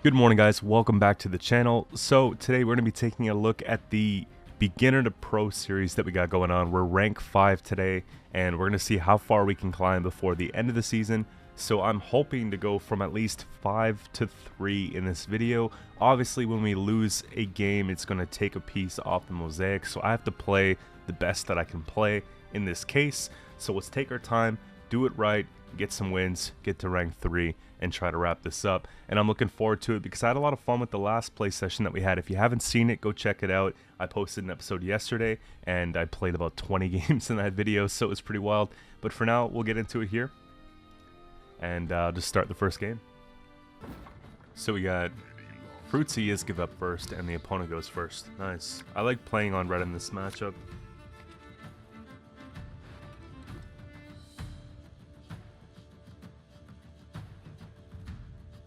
Good morning, guys. Welcome back to the channel. So today we're going to be taking a look at the beginner to pro series that we got going on. We're rank 5 today, and we're going to see how far we can climb before the end of the season. So I'm hoping to go from at least 5 to 3 in this video. Obviously, when we lose a game, it's going to take a piece off the mosaic, so I have to play the best that I can play in this case. So let's take our time, do it right, get some wins, get to rank 3, and try to wrap this up. And I'm looking forward to it because I had a lot of fun with the last play session that we had. If you haven't seen it, go check it out. I posted an episode yesterday, and I played about 20 games in that video, so it was pretty wild. But for now, we'll get into it here, and just start the first game. So we got Fruitsy is give up first, and the opponent goes first. Nice. I like playing on red in this matchup.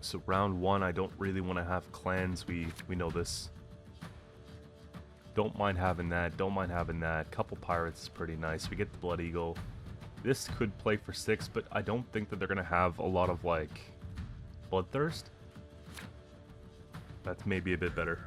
So round 1, I don't really want to have clans. We know this. Don't mind having that. Don't mind having that. Couple pirates is pretty nice. We get the Blood Eagle. This could play for 6, but I don't think that they're going to have a lot of, like, Bloodthirst. That's maybe a bit better.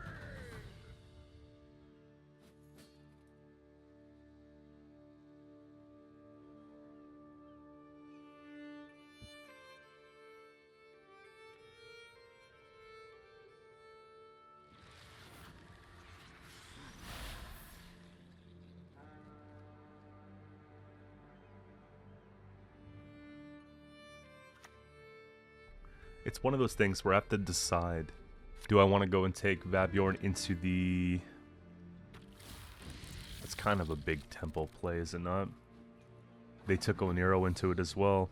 It's one of those things where I have to decide, do I want to go and take Vabjorn into the... It's kind of a big tempo play, is it not? They took Oniro into it as well.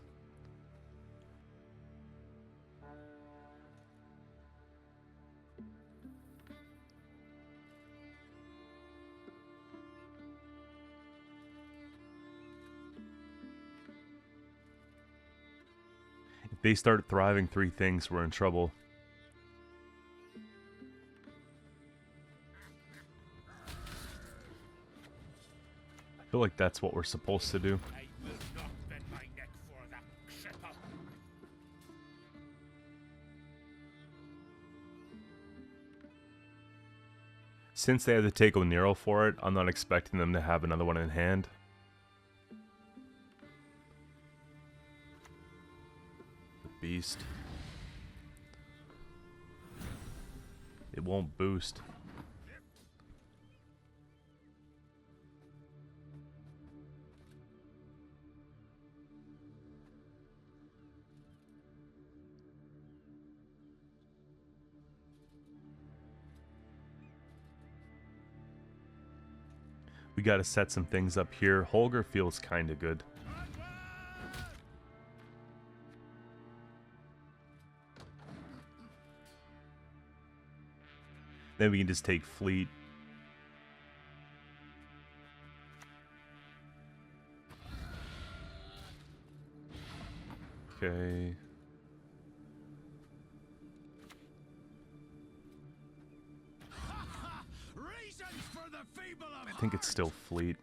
If they start thriving 3 things, we're in trouble. I feel like that's what we're supposed to do. I will not bend my neck for that Qcento. Since they had to take Oniro for it, I'm not expecting them to have another one in hand. The beast. It won't boost. We gotta set some things up here. Holger feels kinda good. Then we can just take Fleet. Okay. I think it's still Fleet.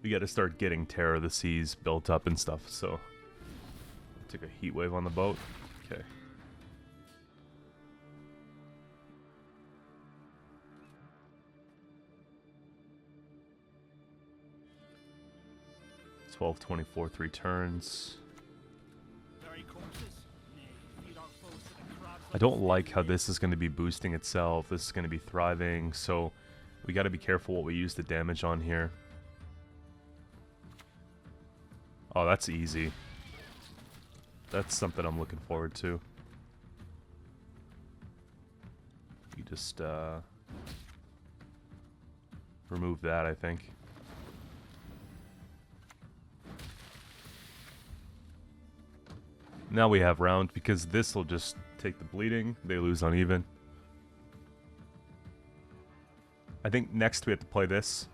We gotta start getting Terror of the Seas built up and stuff, so... Took a heat wave on the boat. Okay. $12, 24, 3 turns. I don't like how this is going to be boosting itself. This is going to be thriving, so we got to be careful what we use the damage on here. Oh, that's easy. That's something I'm looking forward to. You just remove that, I think. Now we have round, because this will just take the bleeding. They lose uneven. I think next we have to play this.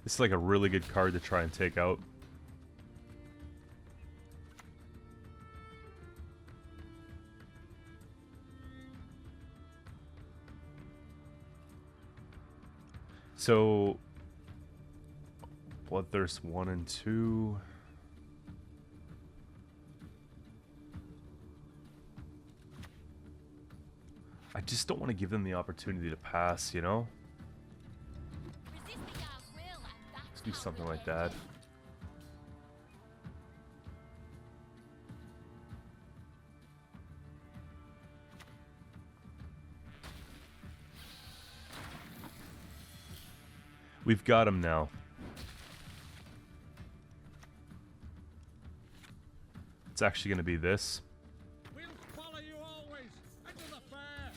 This is like a really good card to try and take out. So, Bloodthirst 1 and 2. I just don't want to give them the opportunity to pass, you know? Let's do something like that. We've got him now. It's actually going to be this. We'll follow you always into the fair.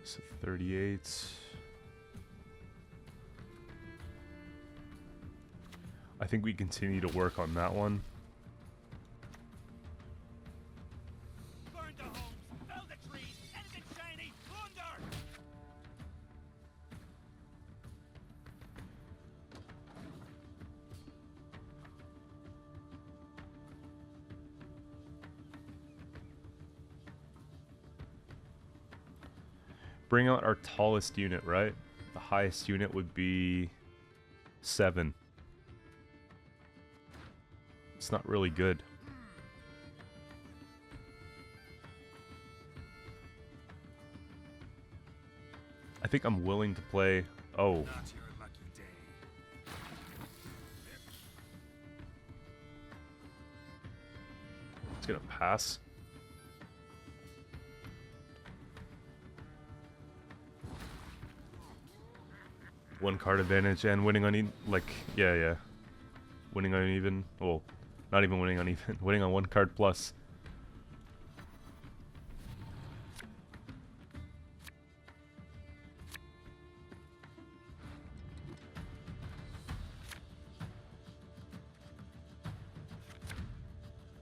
So 38. I think we continue to work on that one. Burn the homes, fell the trees, anything shiny, plunder! Bring out our tallest unit, right? The highest unit would be 7. It's not really good. I think I'm willing to play... Oh. Not your lucky day. It's gonna pass. One card advantage and winning on yeah. Winning on even, well, not even winning on even, winning on 1 card plus.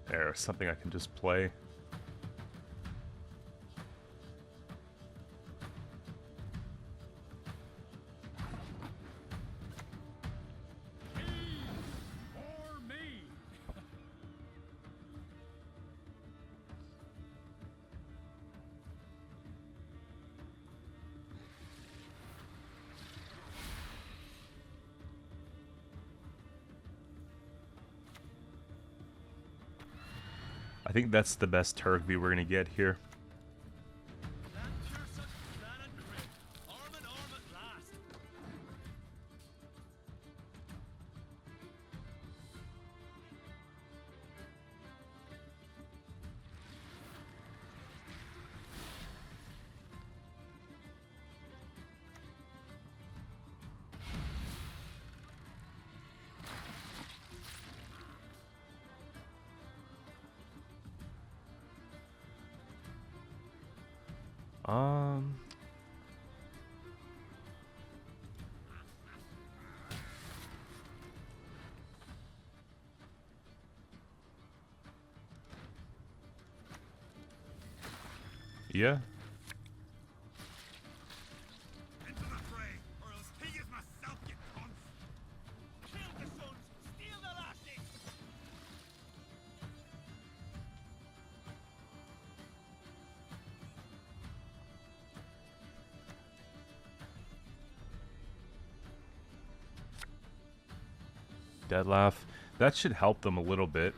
There's something I can just play. Or me. I think that's the best Turkey we're gonna get here. That's your such plan and grit. Arm in arm at last. Yeah. Into the fray, or else king is myself, you cunts. Kill the sons, steal the lasses. Dead laugh. That should help them a little bit.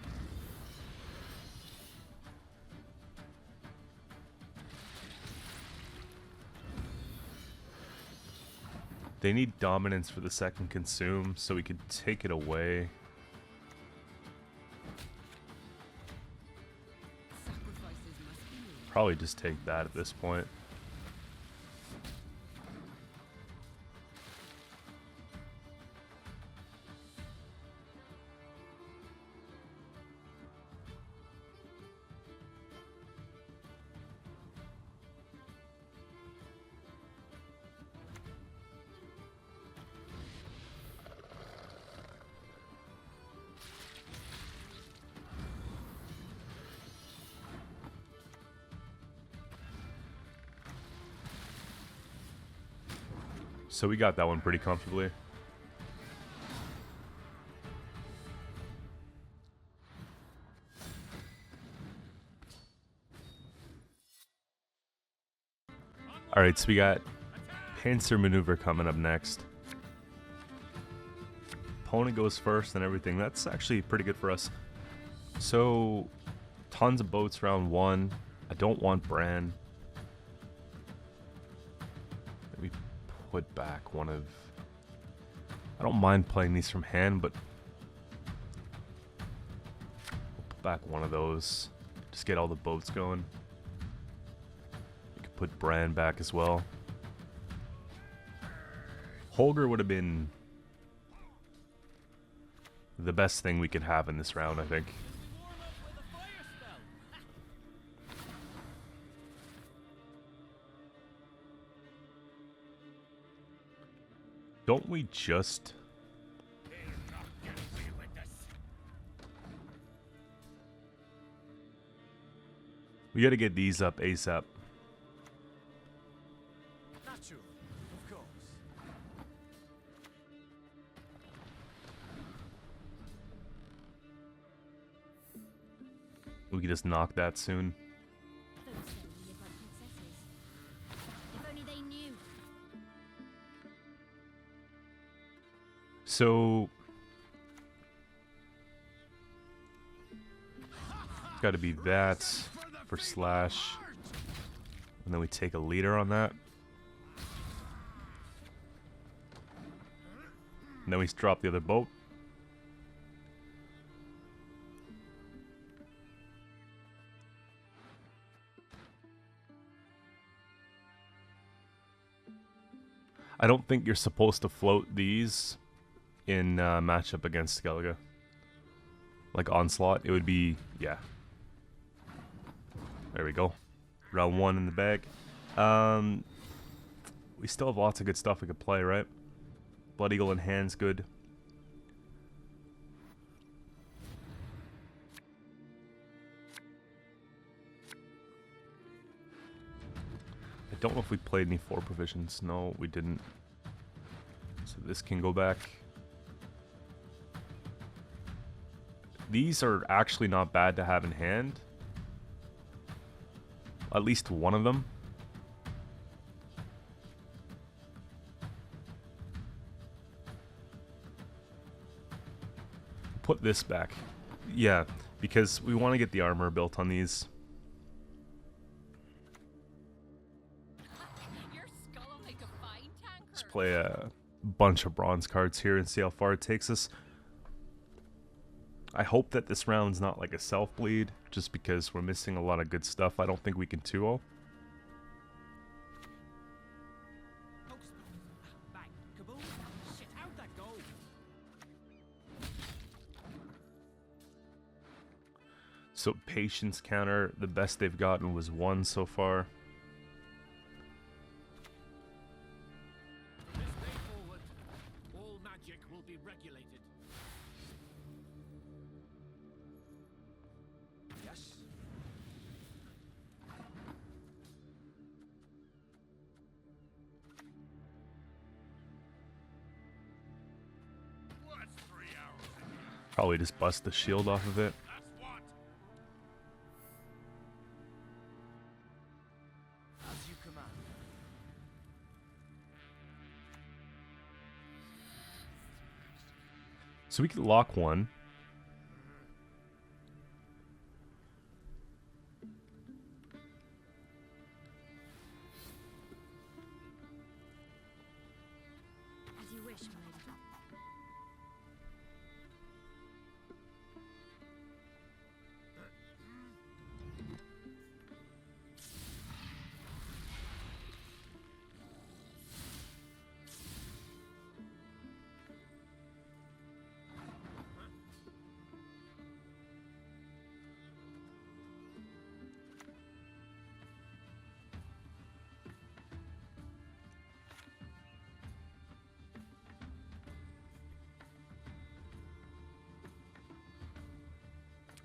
They need dominance for the second consume, so we could take it away. Probably just take that at this point. So we got that one pretty comfortably. Alright, so we got pincer maneuver coming up next. Opponent goes first and everything. That's actually pretty good for us. So, tons of boats round 1. I don't want Bran. Let me put back one of... I don't mind playing these from hand, but... we'll put back one of those. Just get all the boats going. We could put Bran back as well. Holger would have been the best thing we could have in this round, I think. Don't we just... we gotta get these up ASAP. Natural, of course. We could just knock that soon. Those only live like princesses. If only they knew. So... gotta be that for slash. And then we take a leader on that. And then we drop the other boat. I don't think you're supposed to float these in matchup against Skellige. Like Onslaught, it would be, yeah. There we go. Round 1 in the bag. We still have lots of good stuff we could play, right? Blood Eagle in hand's good. I don't know if we played any 4 provisions. No, we didn't. So this can go back. These are actually not bad to have in hand. At least one of them. Put this back. Yeah, because we want to get the armor built on these. Your skull will make a fine tanker. Let's play a bunch of bronze cards here and see how far it takes us. I hope that this round's not like a self-bleed, just because we're missing a lot of good stuff. I don't think we can 2-0. Bang, kaboom. Shit, how'd that go? So patience counter, the best they've gotten was 1 so far. This day forward, all magic will be regulated. Yes. What's 3 hours in here? Probably just bust the shield off of it. That's what. As you command. So we could lock 1. As you wish, my lady.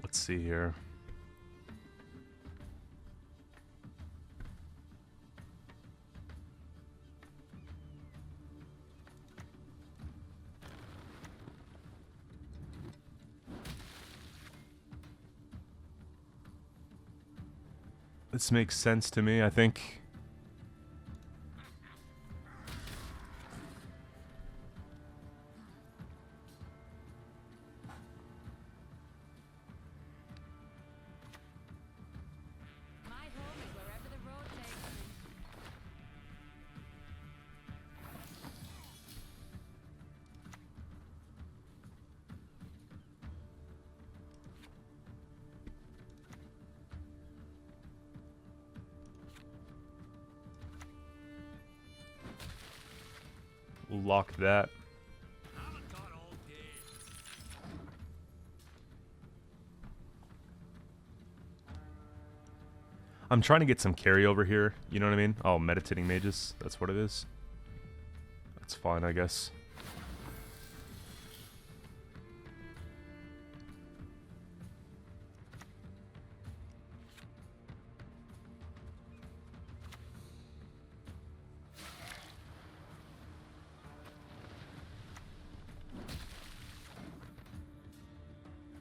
Let's see here. This makes sense to me, I think. My home is wherever the road takes me. Lock that. Haven't got all day. I'm trying to get some carryover here, you know what I mean? Oh, meditating mages, that's what it is. That's fine, I guess.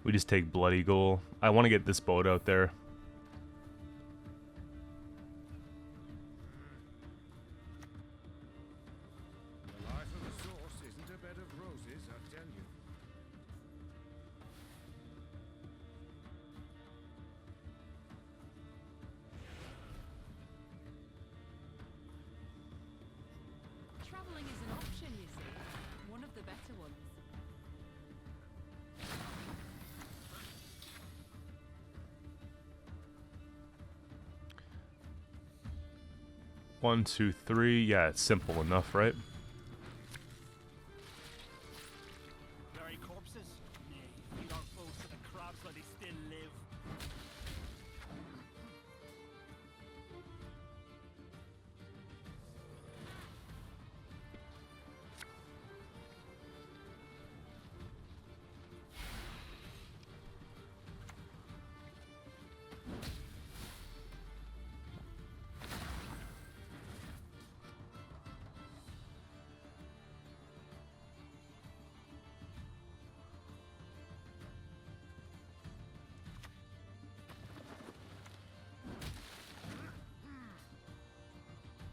We just take Bloody Goal. I want to get this boat out there. The life of the source isn't a bed of roses, I tell you. Traveling is an option, you see. One of the better ones. 1, 2, 3. Yeah, it's simple enough, right? Very corpses? Nay, feed our foes to the crabs while they still live.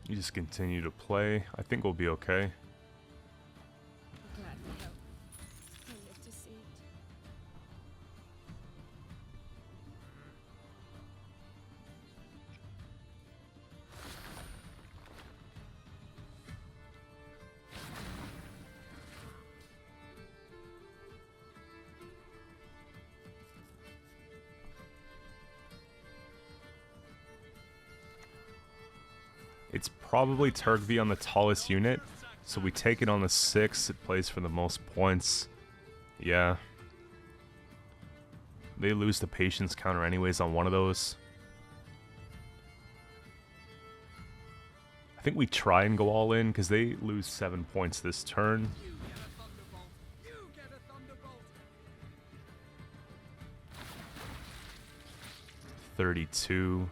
You just continue to play. I think we'll be okay. Glad to help. I live to see it. It's probably Turkey on the tallest unit, so we take it on the 6. It plays for the most points. Yeah. They lose the patience counter anyways on one of those. I think we try and go all in because they lose 7 points this turn. You get a thunderbolt. You get a thunderbolt. 32.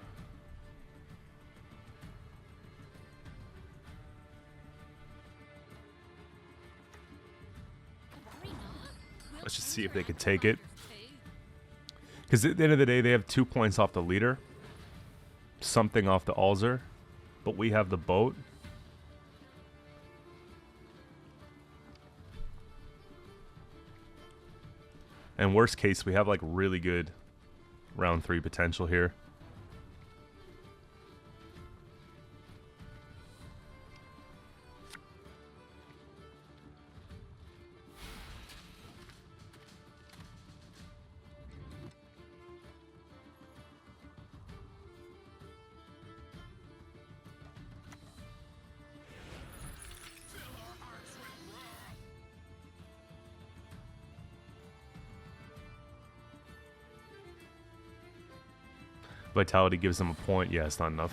Let's just see if they can take it. Because at the end of the day, they have 2 points off the leader. Something off the Alzer. But we have the boat. And worst case, we have like really good round 3 potential here. Vitality gives them a point. Yeah, it's not enough.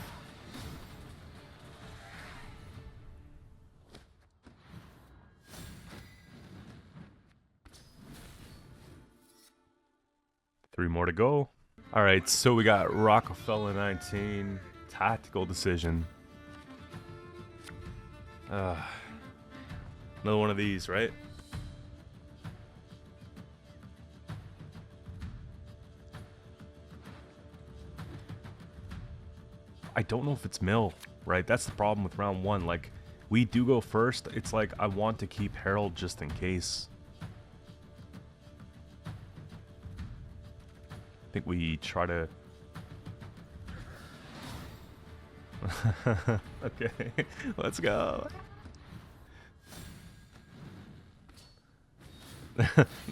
Three more to go. All right, so we got Rockefeller 19. Tactical decision. Another one of these, right? I don't know if it's mill, right? That's the problem with round 1. Like, we do go first. It's like I want to keep Herald just in case. I think we try to... Okay, let's go.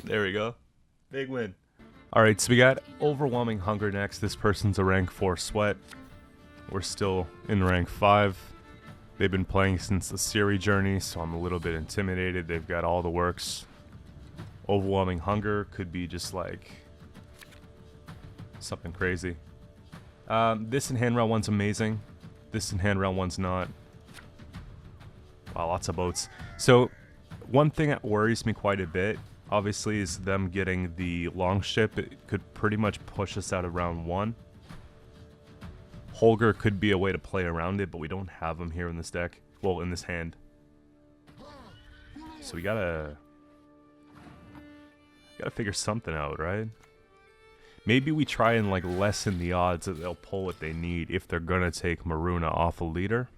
There we go. Big win. Alright, so we got Overwhelming Hunger next. This person's a rank 4 sweat. We're still in rank 5. They've been playing since the Siri journey, so I'm a little bit intimidated. They've got all the works. Overwhelming Hunger could be just like something crazy. This in hand round 1's amazing. This in hand round 1's not. Wow, lots of boats. So one thing that worries me quite a bit, obviously, is them getting the long ship. It could pretty much push us out of round 1. Holger could be a way to play around it, but we don't have him here in this deck. Well, in this hand. So we gotta figure something out, right? Maybe we try and like lessen the odds that they'll pull what they need if they're gonna take Maruna off a leader.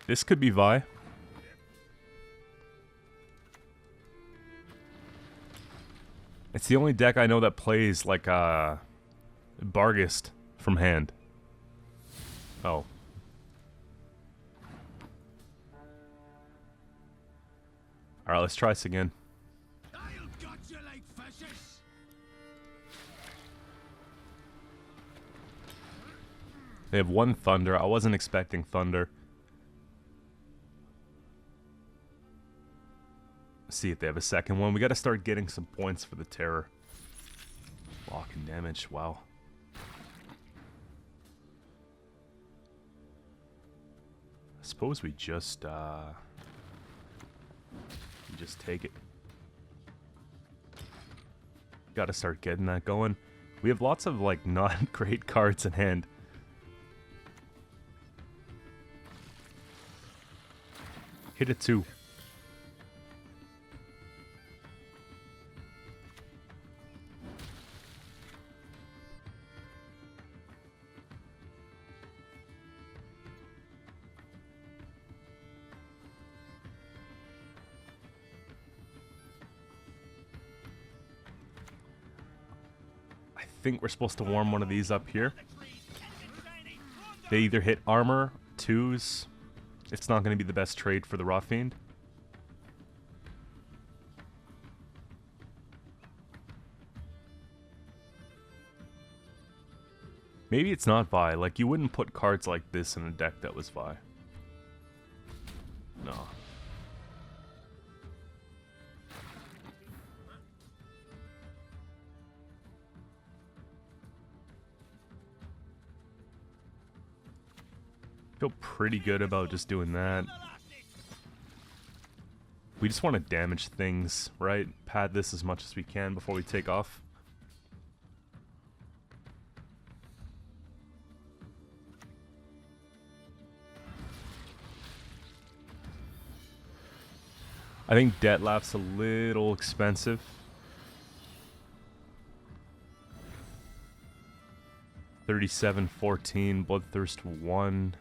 This could be Vi. It's the only deck I know that plays like Barghest from hand. Oh. Alright, let's try this again. I'll gut you like fishes. They have 1 Thunder. I wasn't expecting Thunder. See if they have a second one. We got to start getting some points for the Terror. Block and damage. Wow. I suppose we just take it. Got to start getting that going. We have lots of like not great cards in hand. Hit it 2. I think we're supposed to warm one of these up here. They either hit armor, 2s. It's not going to be the best trade for the Raw Fiend. Maybe it's not Vi. Like, you wouldn't put cards like this in a deck that was Vi. No. Feel pretty good about just doing that. We just want to damage things, right? Pad this as much as we can before we take off. I think Detlef's a little expensive. $37.14, Bloodthirst 1.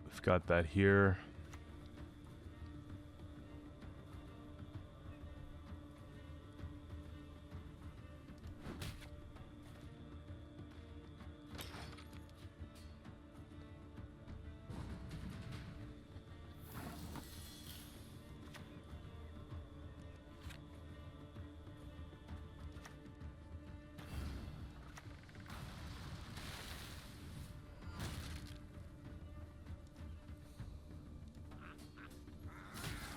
We've got that here.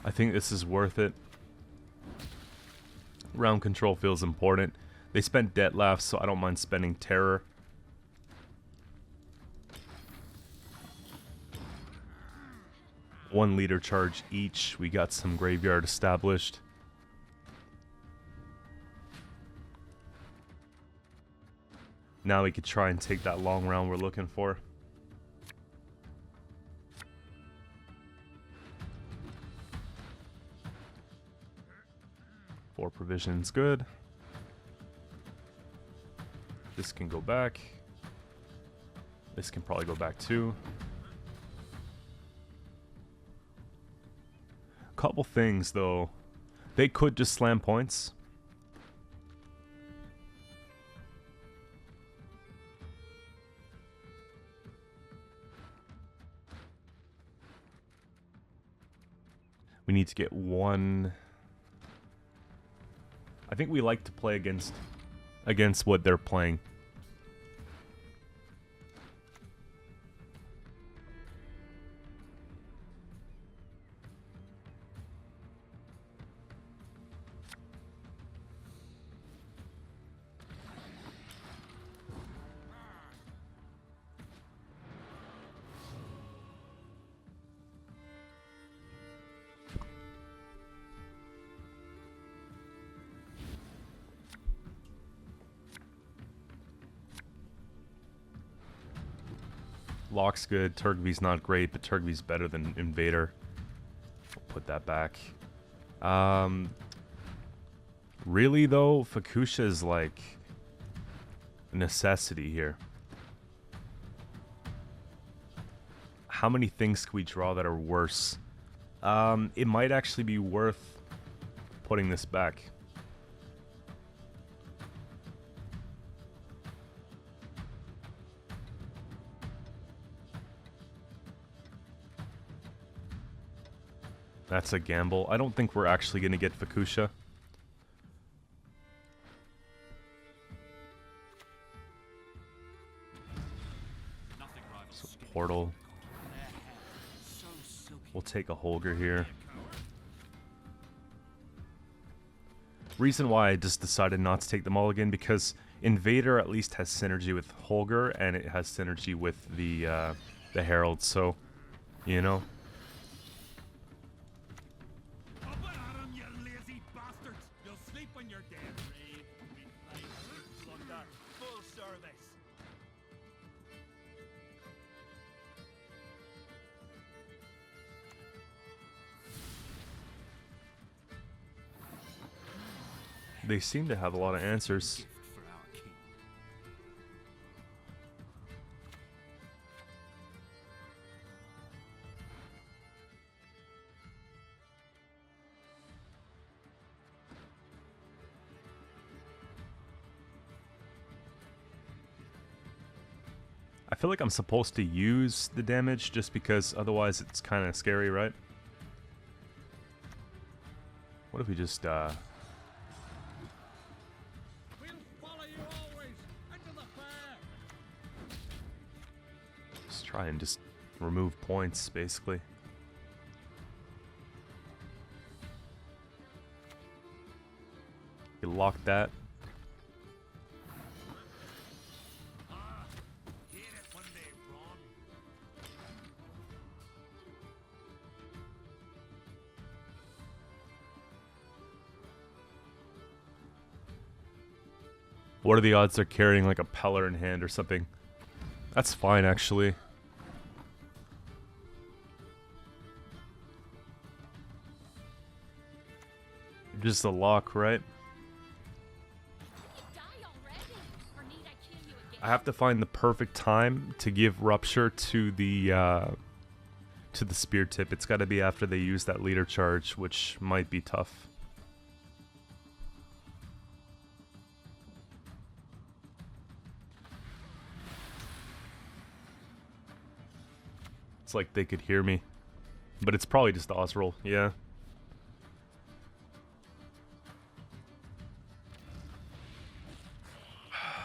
I think this is worth it. Round control feels important. They spent Detlef, so I don't mind spending Terror. One leader charge each. We got some graveyard established. Now we could try and take that long round we're looking for. 4 provisions, good. This can go back. This can probably go back too. Couple things though. They could just slam points. We need to get one. I think we like to play against what they're playing. Lock's good. Turgvy's not great, but Turgvy's better than Invader. We'll put that back. Really though, Fukusha is like a necessity here. How many things can we draw that are worse? It might actually be worth putting this back. That's a gamble. I don't think we're actually going to get Fukusha. So Portal. We'll take a Holger here. Reason why I just decided not to take the mulligan, because Invader at least has synergy with Holger, and it has synergy with the Herald, so, you know. They seem to have a lot of answers. I feel like I'm supposed to use the damage just because otherwise it's kind of scary, right? What if we just try and just remove points, basically. You lock that. What are the odds they're carrying like a Peller in hand or something? That's fine, actually. Just a lock, right? I have to find the perfect time to give Rupture to the spear tip. It's got to be after they use that leader charge, which might be tough. It's like they could hear me, but it's probably just Osroll, yeah.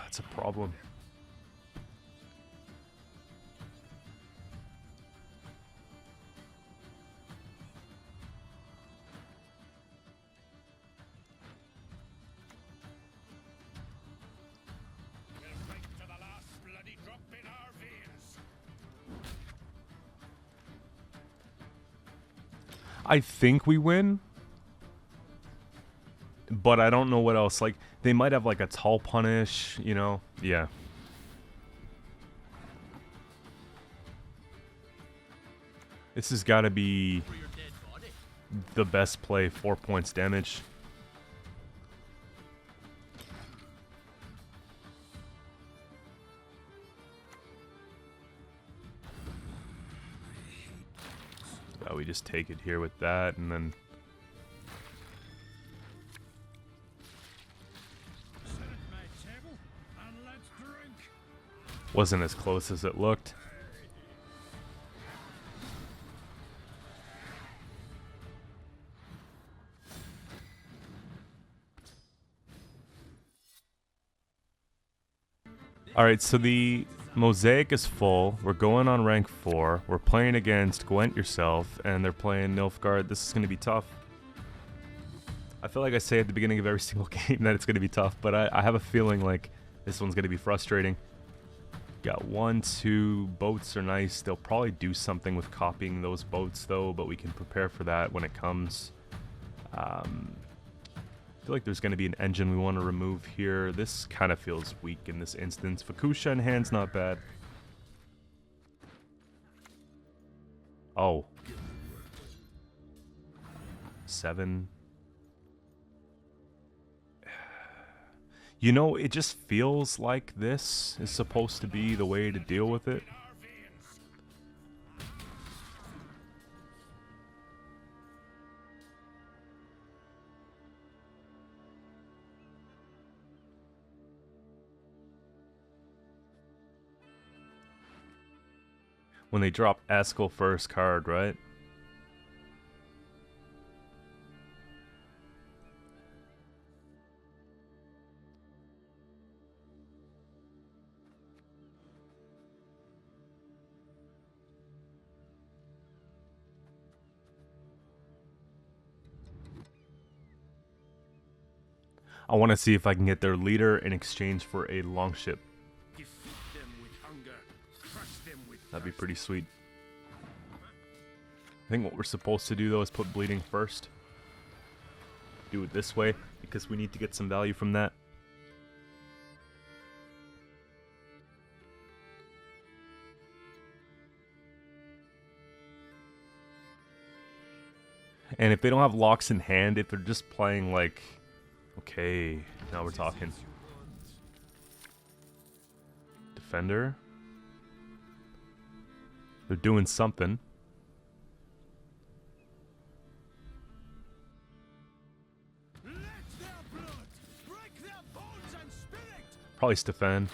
It's a problem. I think we win, but I don't know what else. Like, they might have like a tall punish, you know? Yeah. This has got to be the best play. 4 points damage. We just take it here with that, and then Sit at my table and let's drink. wasn't as close as it looked. Alright, so the Mosaic is full. We're going on rank 4. We're playing against Gwent yourself, and they're playing Nilfgaard. This is going to be tough. I feel like I say at the beginning of every single game that it's going to be tough, but I have a feeling like this one's going to be frustrating. Got 1, 2 boats are nice. They'll probably do something with copying those boats, though, but we can prepare for that when it comes. I feel like there's going to be an engine we want to remove here. This kind of feels weak in this instance. Fukusha in hand's not bad. Oh. 7. You know, it just feels like this is supposed to be the way to deal with it. When they drop Eskel first card, right? I want to see if I can get their leader in exchange for a longship. Defeat them with hunger, crush them with That'd be pretty sweet. I think what we're supposed to do, though, is put bleeding first. Do it this way, because we need to get some value from that. And if they don't have locks in hand, if they're just playing like... Okay, now we're talking. Defender. They're doing something. Let their blood break their bones and spirit. Probably Stefan.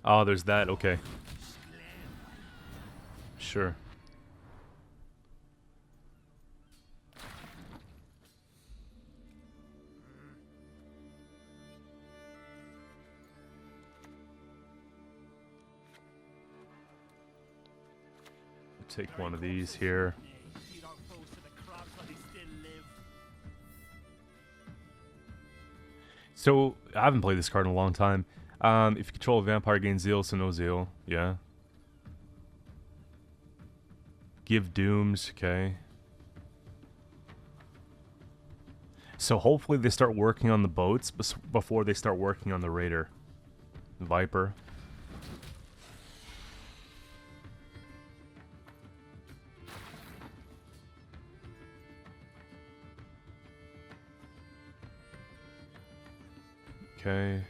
Oh, there's that. Okay. Sure. Take one of these here. Feed our foes to the crabs while they still live. So, I haven't played this card in a long time. If you control a vampire, gain zeal, so no zeal. Yeah. Give dooms. Okay. So hopefully they start working on the boats before they start working on the raider. Viper. Okay.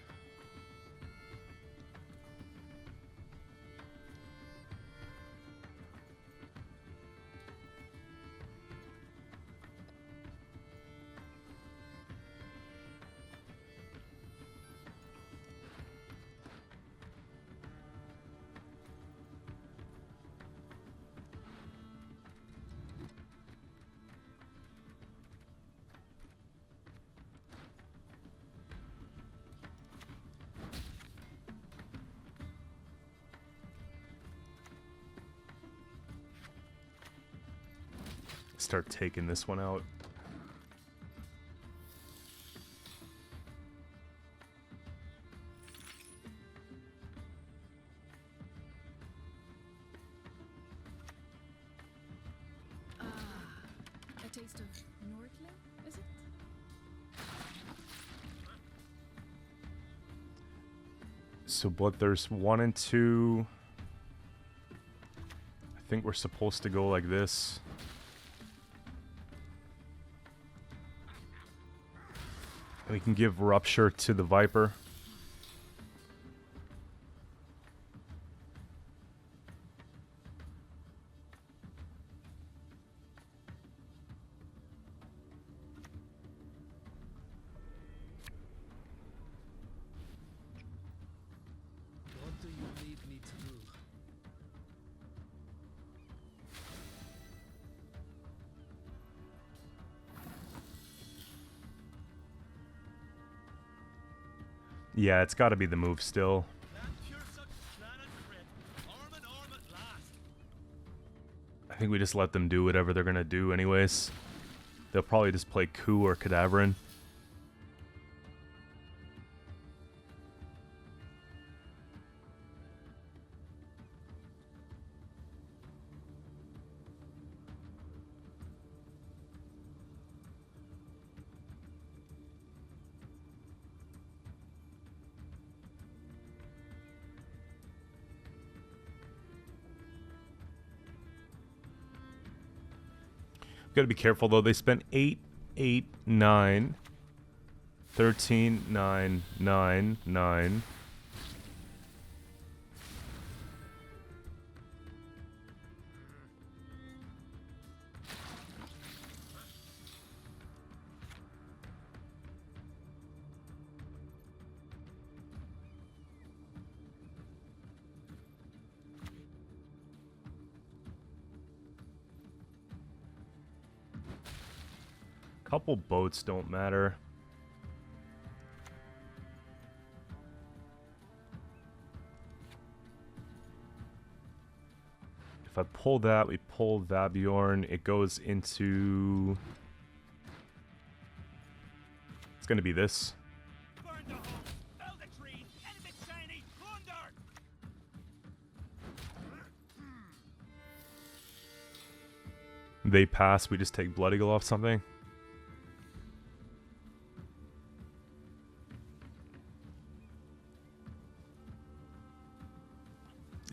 Start taking this one out. Taste of Nordling, is it? So Bloodthirst 1 and 2. I think we're supposed to go like this. And we can give Rupture to the Viper. What do you need me to do? Yeah, it's got to be the move still. I think we just let them do whatever they're going to do anyways. They'll probably just play Coup or Cadaverin. Gotta be careful though. They spent 8, 8, 9, 13, 9, 9, 9. Couple boats don't matter. If I pull that, we pull Vabjorn. It goes into... It's gonna be this. Burn the home, fell the tree, anything shiny, plunder! They pass, we just take Blood Eagle off something.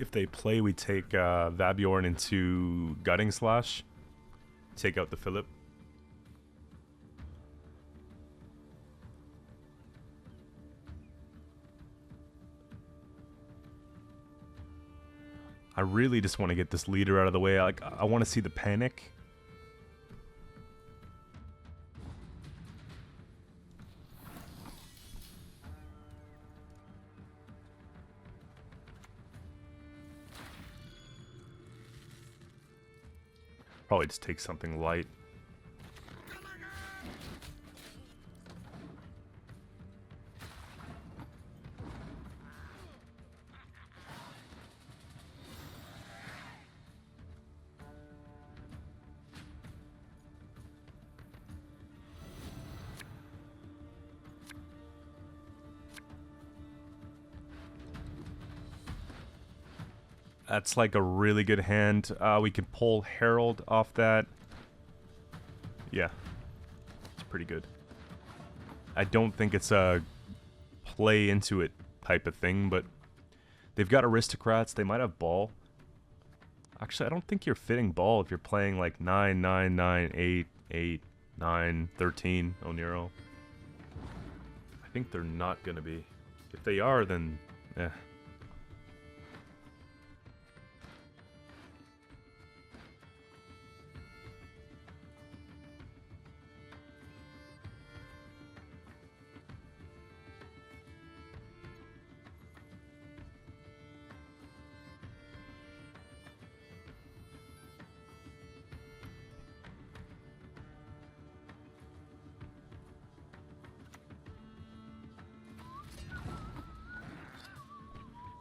If they play, we take Vabjorn into Gutting Slash. Take out the Philip. I really just want to get this leader out of the way. I want to see the panic. Probably just take something light. That's like a really good hand. We can pull Herald off that. Yeah, it's pretty good. I don't think it's a play into it type of thing, but they've got Aristocrats. They might have Ball. Actually, I don't think you're fitting Ball if you're playing like 9, 9, 9, 8, 8, 9, 13, Oniro. I think they're not going to be. If they are, then eh.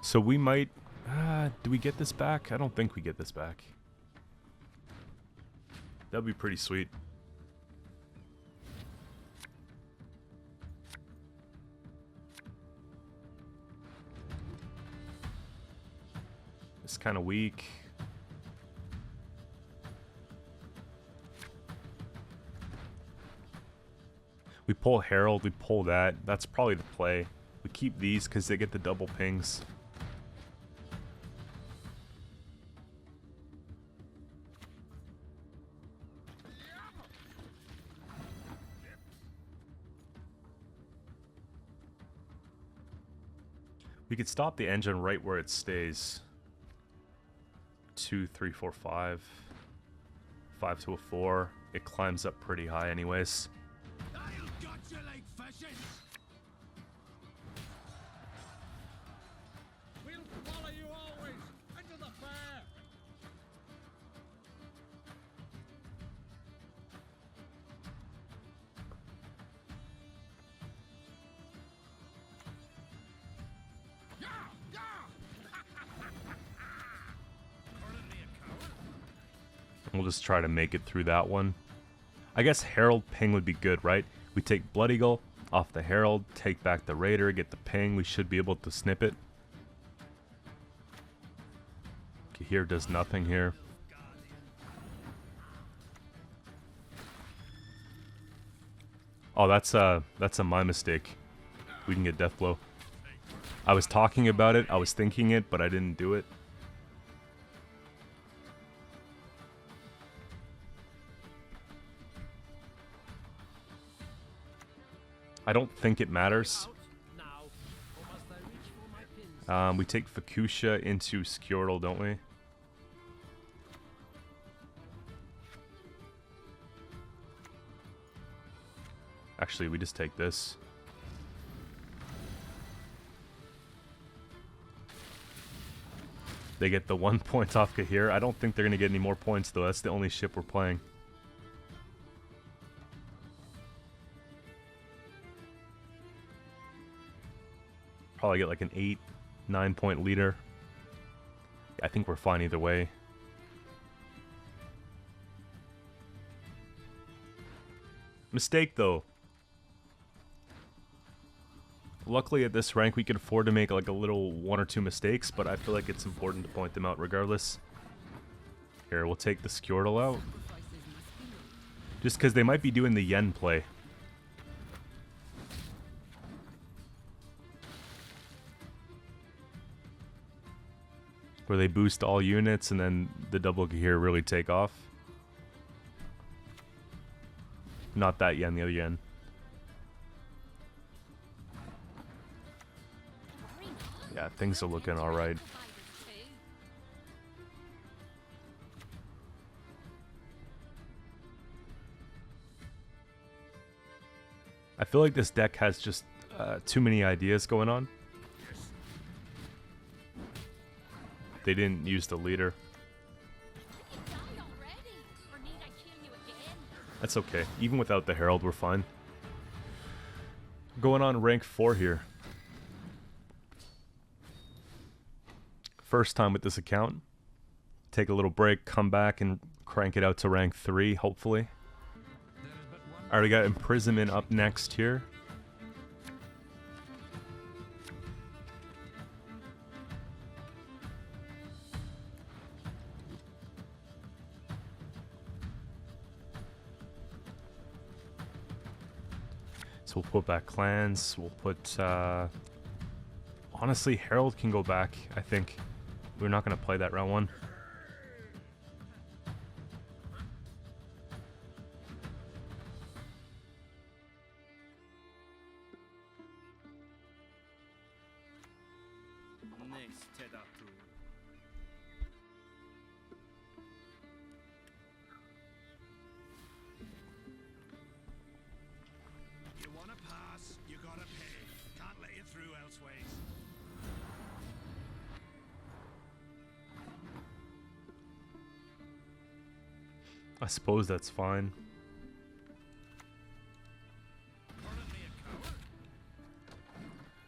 So we might... do we get this back? I don't think we get this back. That'd be pretty sweet. It's kind of weak. We pull Herald, we pull that. That's probably the play. We keep these because they get the double pings. We could stop the engine right where it stays. 2, 3, 4, 5. 5 to a 4. It climbs up pretty high anyways. I'll gut you like fishes. We'll follow you always into the fair. Yeah, yeah. Calling me a coward? We'll just try to make it through that one. I guess Herald ping would be good, right? We take Blood Eagle off the Herald, take back the Raider, get the ping. We should be able to snip it. Kahir does nothing here. Oh, that's a my mistake. We can get Death Blow. I was talking about it, I was thinking it, but I didn't do it. I don't think it matters. Now, or must I reach for my pins? We take Fukusha into Skjortel, don't we? Actually, we just take this. They get the 1 point off Kahir. I don't think they're going to get any more points, though. That's the only ship we're playing. Probably get like an 8, 9 point leader. I think we're fine either way. Mistake, though. Luckily at this rank we can afford to make like a little 1 or 2 mistakes, but I feel like it's important to point them out regardless. Here, we'll take the Skjortel out. Just because they might be doing the yen play. Where they boost all units and then the double here really take off. Not that yen, the other yen. Yeah, things are looking alright. I feel like this deck has just too many ideas going on. They didn't use the leader. That's okay. Even without the Herald, we're fine. Going on rank 4 here. First time with this account. Take a little break, come back, and crank it out to rank 3, hopefully. Alright, we got Imprisonment up next here. So we'll put back clans. We'll put, honestly, Herald can go back, I think. We're not going to play that round 1. You wanna pass, you gotta pay. Can't let you through elseways. I suppose that's fine.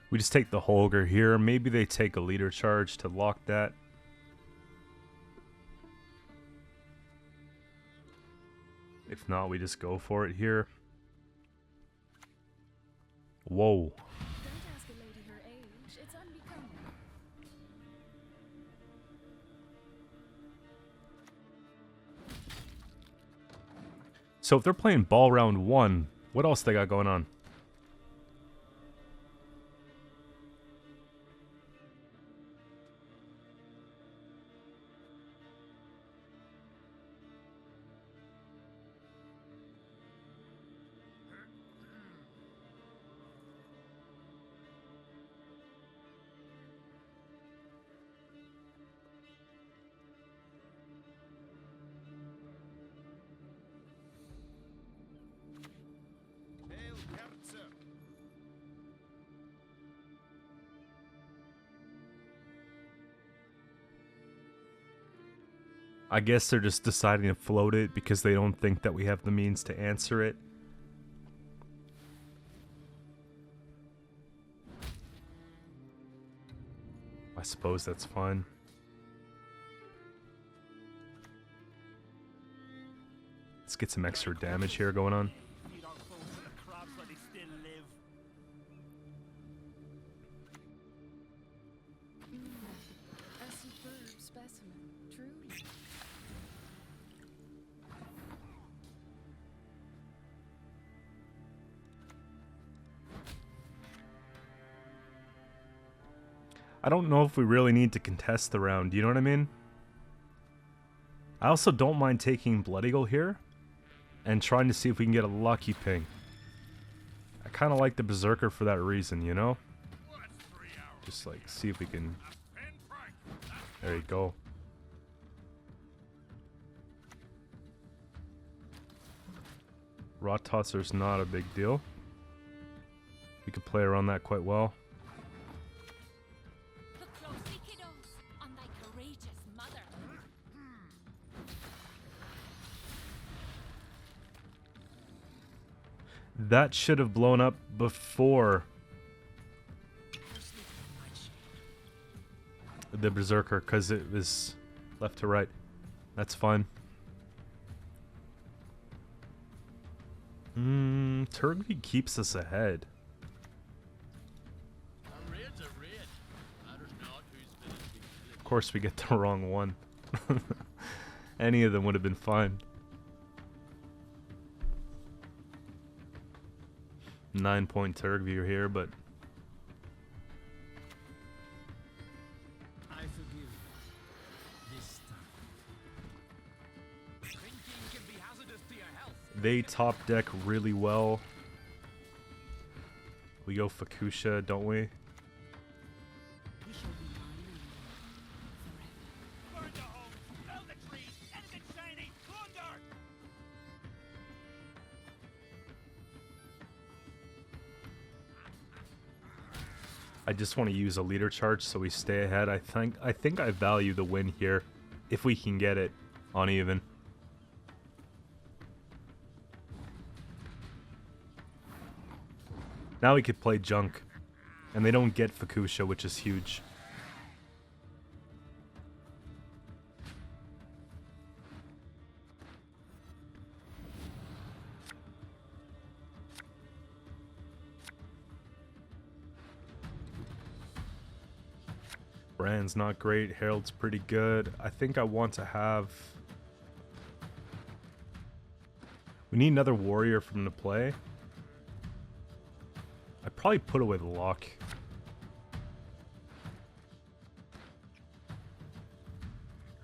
We just take the Holger here. Maybe they take a leader charge to lock that. If not, we just go for it here. Whoa. Don't ask a lady her age. It's unbecoming. So if they're playing ball round 1, What else they got going on? Hail, Kerzer! I guess they're just deciding to float it because they don't think that we have the means to answer it. I suppose that's fine. Let's get some extra damage here going on. Feed our foes to the crabs while they still live. A superb specimen, truly. I don't know if we really need to contest the round, you know what I mean? I also don't mind taking Blood Eagle here and trying to see if we can get a lucky ping. I kind of like the Berserker for that reason, you know? What's 3 hours? Just like see if we can... Pen Frank. There you go. Rot Tosser's not a big deal. We could play around that quite well. Look closely, kiddos, on thy courageous mother. That should have blown up before the Berserker, because it was left to right. That's fine. Turkey keeps us ahead. A raid's a raid. Matters not who's been Of course, we get the wrong one. Any of them would have been fine. 9-point Turk view here, but I forgive you. This time. Thinking can be hazardous to your health. they top deck really well. We go Fukusha, don't we? We shall be mining forever. Burn the homes, fell the trees, anything shiny, plunder! I just want to use a leader charge so we stay ahead. I think I value the win here if we can get it on even. Now we could play junk, and they don't get Fukusha, which is huge. Brand's not great. Harold's pretty good. I think I want to have... We need another warrior from the play. I'd probably put away the lock.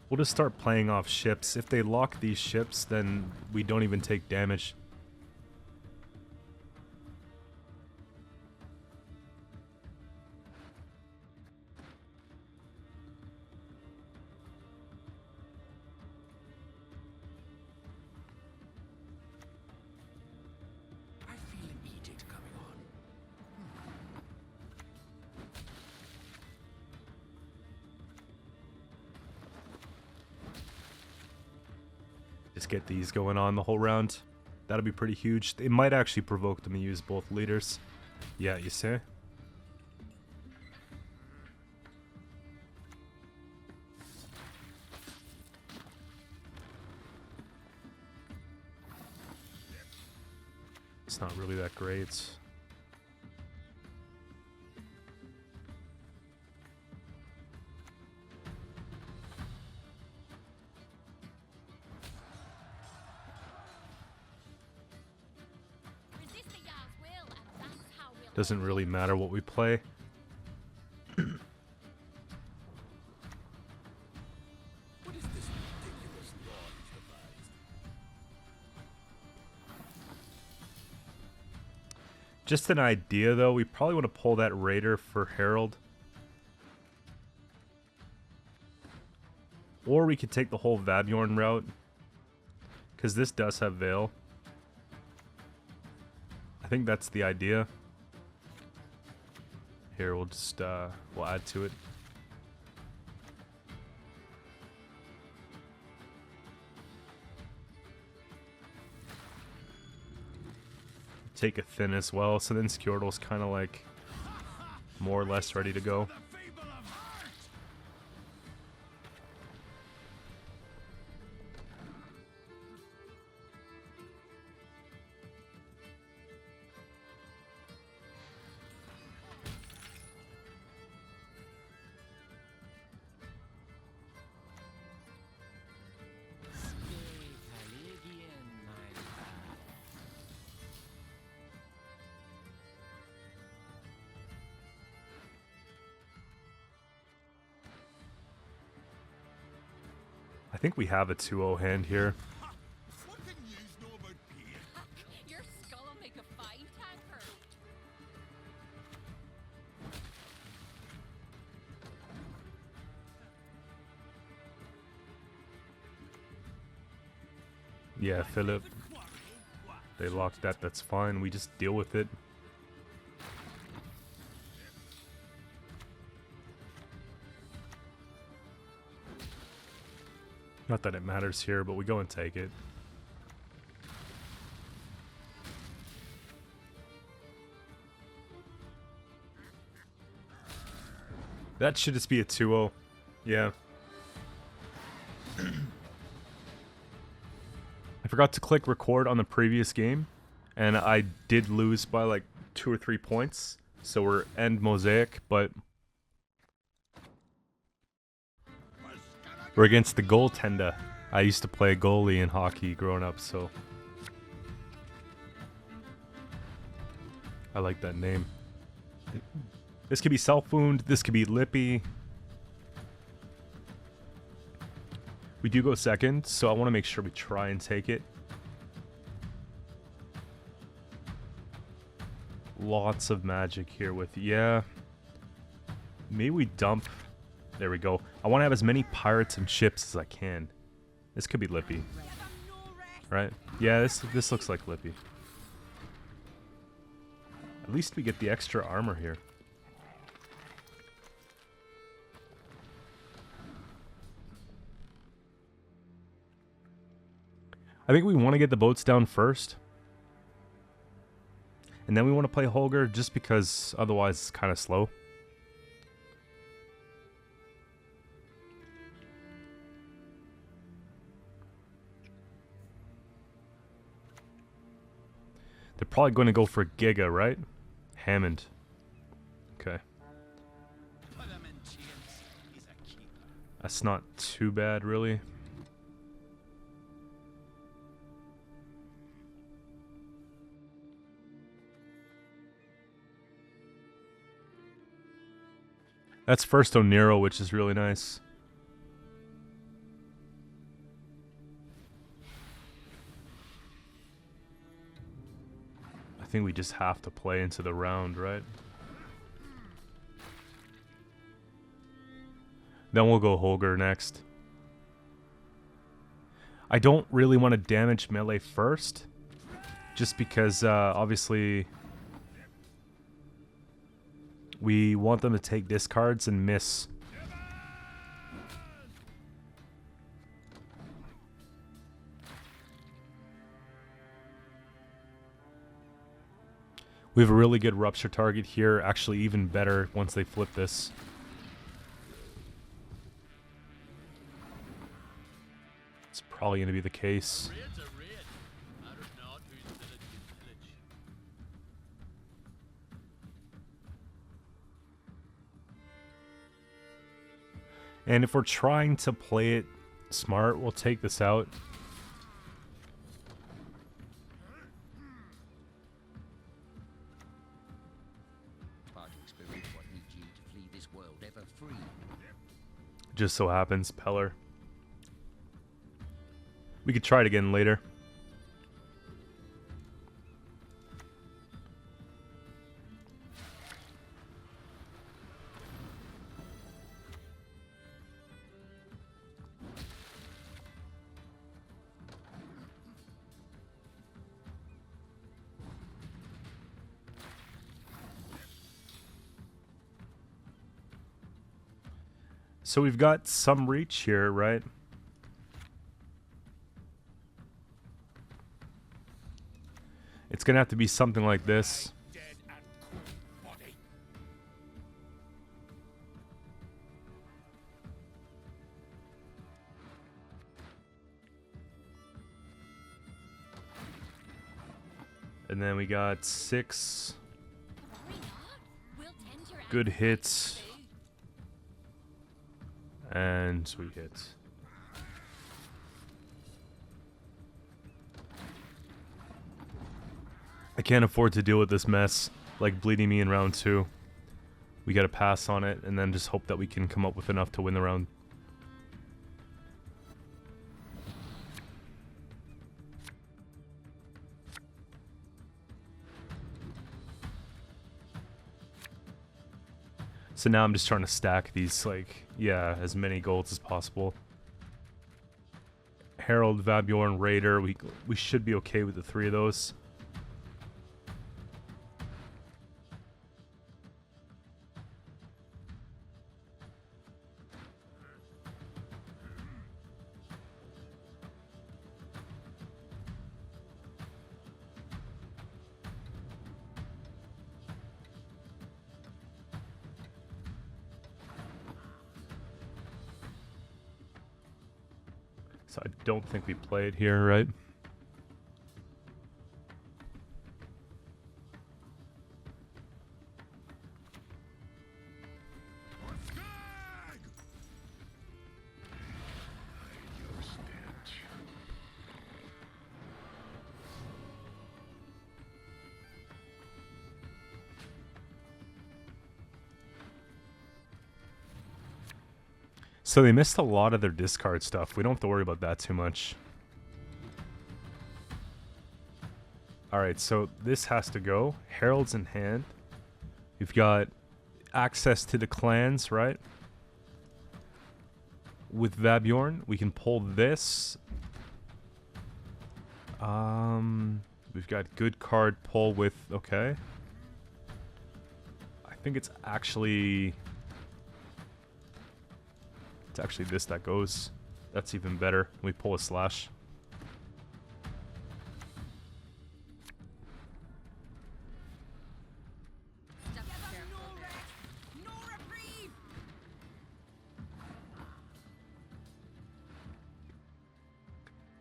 We'll just start playing off ships. If they lock these ships, then we don't even take damage. I feel an edict coming on. Just get these going on the whole round. That'll be pretty huge. It might actually provoke them to use both leaders. Yeah, you see? It's not really that great. Resistance Doesn't really matter what we play. What is this ridiculous law he's devised? Just an idea, though. We probably want to pull that Raider for Herald. Or we could take the whole Vabjorn route. Because this does have Veil. I think that's the idea. Here, we'll just, we'll add to it. Take a Thin as well, so then Skjordel's kind of like more or less ready to go. The fable of heart! I think we have a 2-0 hand here. What can you know about beer? Your skull will make a fine tanker. Yeah, Philip. They locked that, that's fine. We just deal with it. Not that it matters here, but we go and take it. That should just be a 2-0. Yeah. I forgot to click record on the previous game, and I did lose by like 2 or 3 points. So we're end Mosaic, but we're against the goaltender. I used to play goalie in hockey growing up, so I like that name. This could be Self-Wound, this could be Lippy. We do go second, so I want to make sure we try and take it. Lots of magic here with, yeah. Maybe we dump. There we go. I want to have as many pirates and ships as I can. This could be Lippy. Right? Yeah, this looks like Lippy. At least we get the extra armor here. I think we want to get the boats down first. And then we want to play Holger just because otherwise it's kind of slow. They're probably going to go for Giga, right? Hammond. Okay. That's not too bad, really. That's first Onero, which is really nice. I think we just have to play into the round, right? Then we'll go Holger next. I don't really want to damage melee first, just because obviously we want them to take discards and miss. We have a really good rupture target here, actually even better once they flip this. It's probably going to be the case. And if we're trying to play it smart, we'll take this out. just so happens, Peller. We could try it again later. So we've got some reach here, right? It's gonna have to be something like this. Dead and cold body. And then we got 6 Worry not. We'll tend your good appetite hits. too. And sweet hits. I can't afford to deal with this mess, like bleeding me in round 2. We gotta pass on it and then just hope that we can come up with enough to win the round. So now I'm just trying to stack these, like, yeah, as many golds as possible. Herald, Vabjorn, Raider, we should be okay with the 3 of those. So I don't think we play it here, right? So they missed a lot of their discard stuff. We don't have to worry about that too much. Alright, so this has to go. Herald's in hand. We've got access to the clans, right? With Vabjorn, we can pull this. We've got good card pull with... Okay. I think it's actually... It's actually this that goes. That's even better. We pull a slash. No reprieve.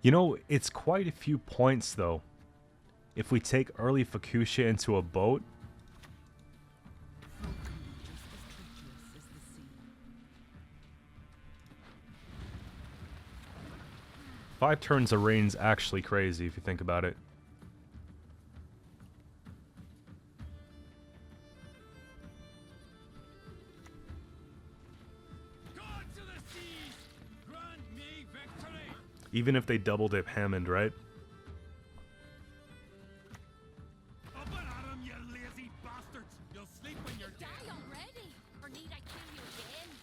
You know, it's quite a few points though. If we take early Fukusha into a boat. Five turns of rain's actually crazy if you think about it. God to the seas! Grant me victory! Even if they double dip Hammond, right? Up and at 'em, you lazy bastards! You'll sleep when you're Die dead. already. Or need I kill you again?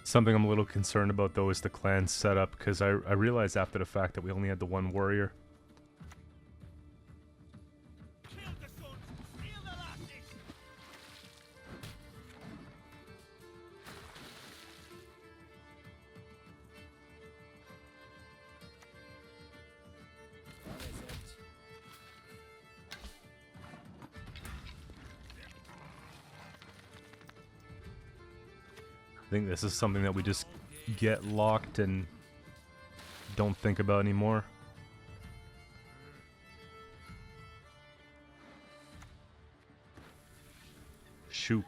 Something I'm a little concerned about though is the clan setup, because I realized after the fact that we only had the one warrior. Kill the sons! Steal the lasses! I think this is something that we just get locked and don't think about anymore. Shoop.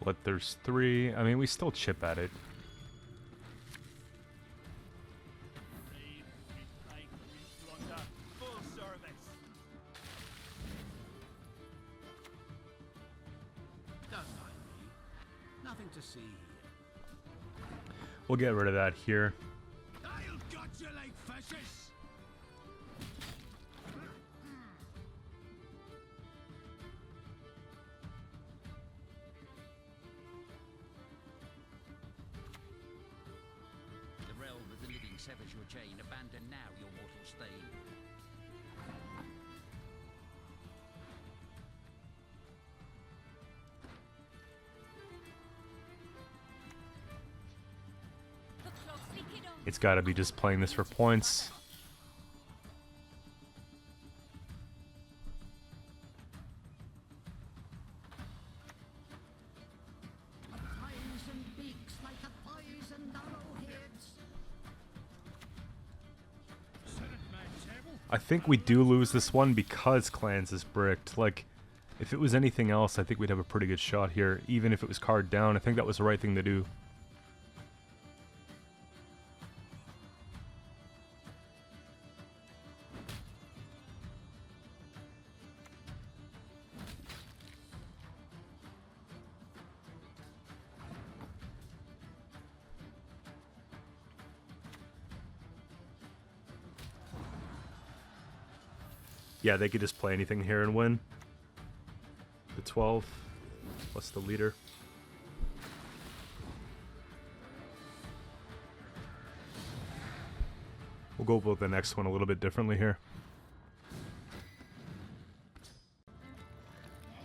But there's 3. I mean, we still chip at it. Full service. Don't mind me. Nothing to see here. We'll get rid of that here. I'll gut you like fishes. The realm of the living severs your chain. Abandon now your mortal stain. Look closely, kiddo. It's got to be just playing this for points. Poison beaks like a poison arrowheads. Sit at my table. I think we do lose this one because Clans is bricked. Like, if it was anything else, I think we'd have a pretty good shot here. Even if it was card down, I think that was the right thing to do. Yeah, they could just play anything here and win. The 12. What's the leader? We'll go with the next one a little bit differently here.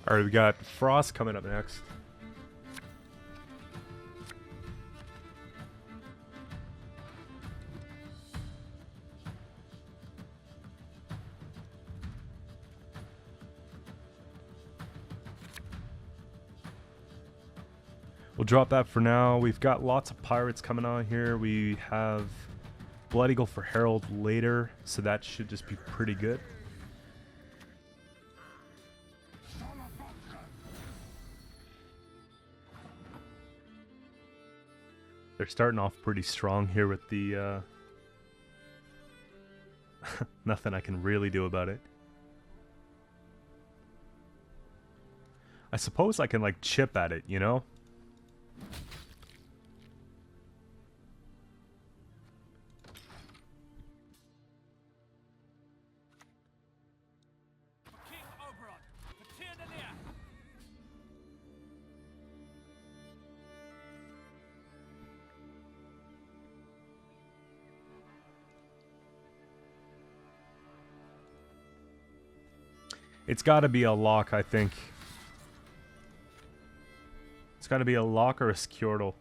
Alright, we got Frost coming up next. We'll drop that for now. We've got lots of pirates coming on here. We have Blood Eagle for Herald later, so that should just be pretty good. They're starting off pretty strong here with the nothing I can really do about it. I suppose I can like chip at it, you know? King Oberon. For Tyrnania. It's got to be a lock, I think. It's got to be a lock or a Qcento.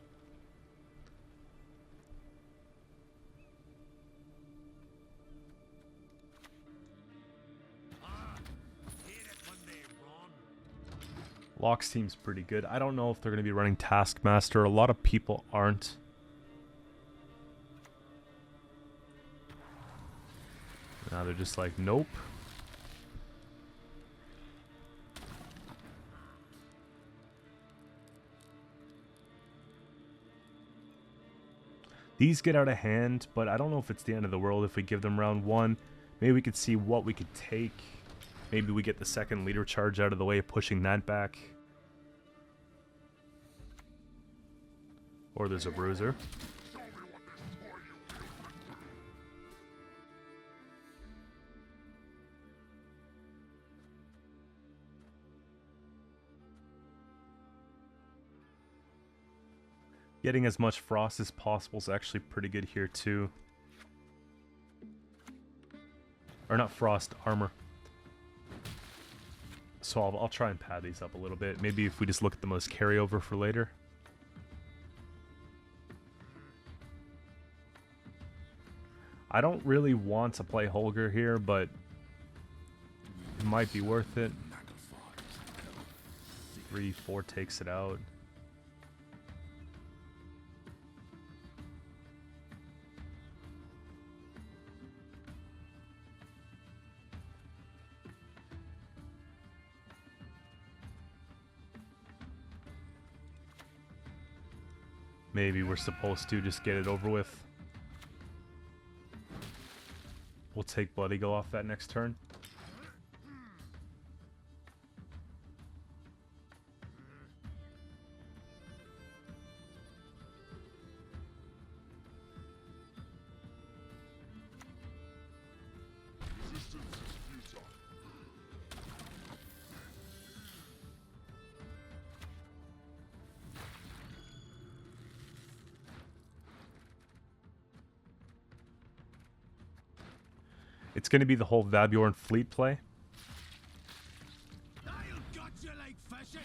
Hate it when they run. Lock seems pretty good. I don't know if they're going to be running Taskmaster. A lot of people aren't. Now they're just like, nope. These get out of hand, but I don't know if it's the end of the world if we give them round 1. Maybe we could see what we could take. Maybe we get the second leader charge out of the way, pushing that back. Or there's a bruiser. Getting as much frost as possible is actually pretty good here too. Or not frost, armor. So I'll try and pad these up a little bit. Maybe if we just look at the most carryover for later. I don't really want to play Holger here, but it might be worth it. 3-4 takes it out. Maybe we're supposed to just get it over with. We'll take Blood Eagle off that next turn. It's going to be the whole Vabjorn fleet play. I'll gut you like fishes.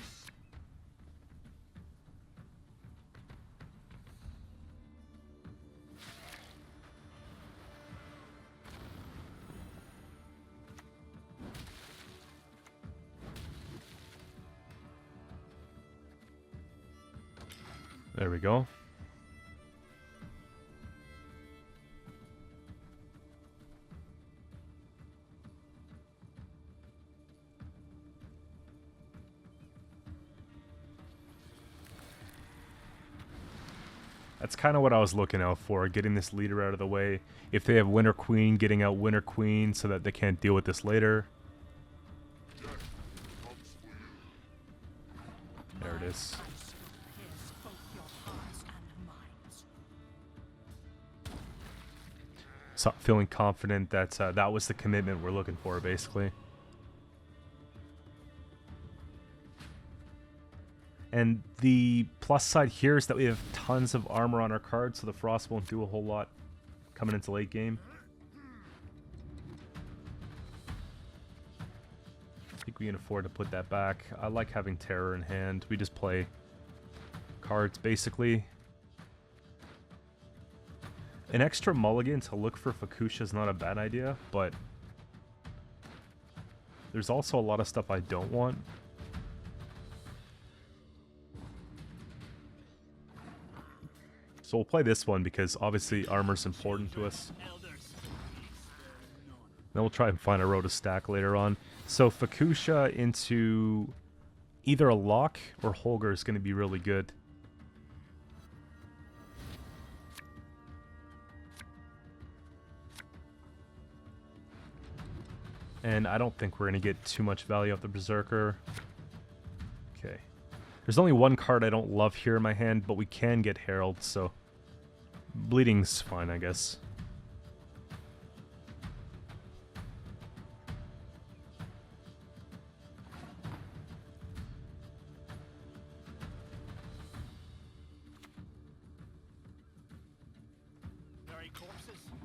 There we go. That's kind of what I was looking out for, getting this leader out of the way. If they have Winter Queen, getting out Winter Queen so that they can't deal with this later. There it is. So feeling confident that that was the commitment we're looking for, basically. And the plus side here is that we have tons of armor on our card, so the frost won't do a whole lot coming into late game. I think we can afford to put that back. I like having terror in hand. We just play cards, basically. An extra mulligan to look for Fukusha is not a bad idea, but there's also a lot of stuff I don't want. So we'll play this one because obviously armor's important to us. Then we'll try and find a row to stack later on. So Fukusha into either a lock or Holger is going to be really good. And I don't think we're going to get too much value off the Berserker. Okay. There's only one card I don't love here in my hand, but we can get Herald, so bleeding's fine, I guess.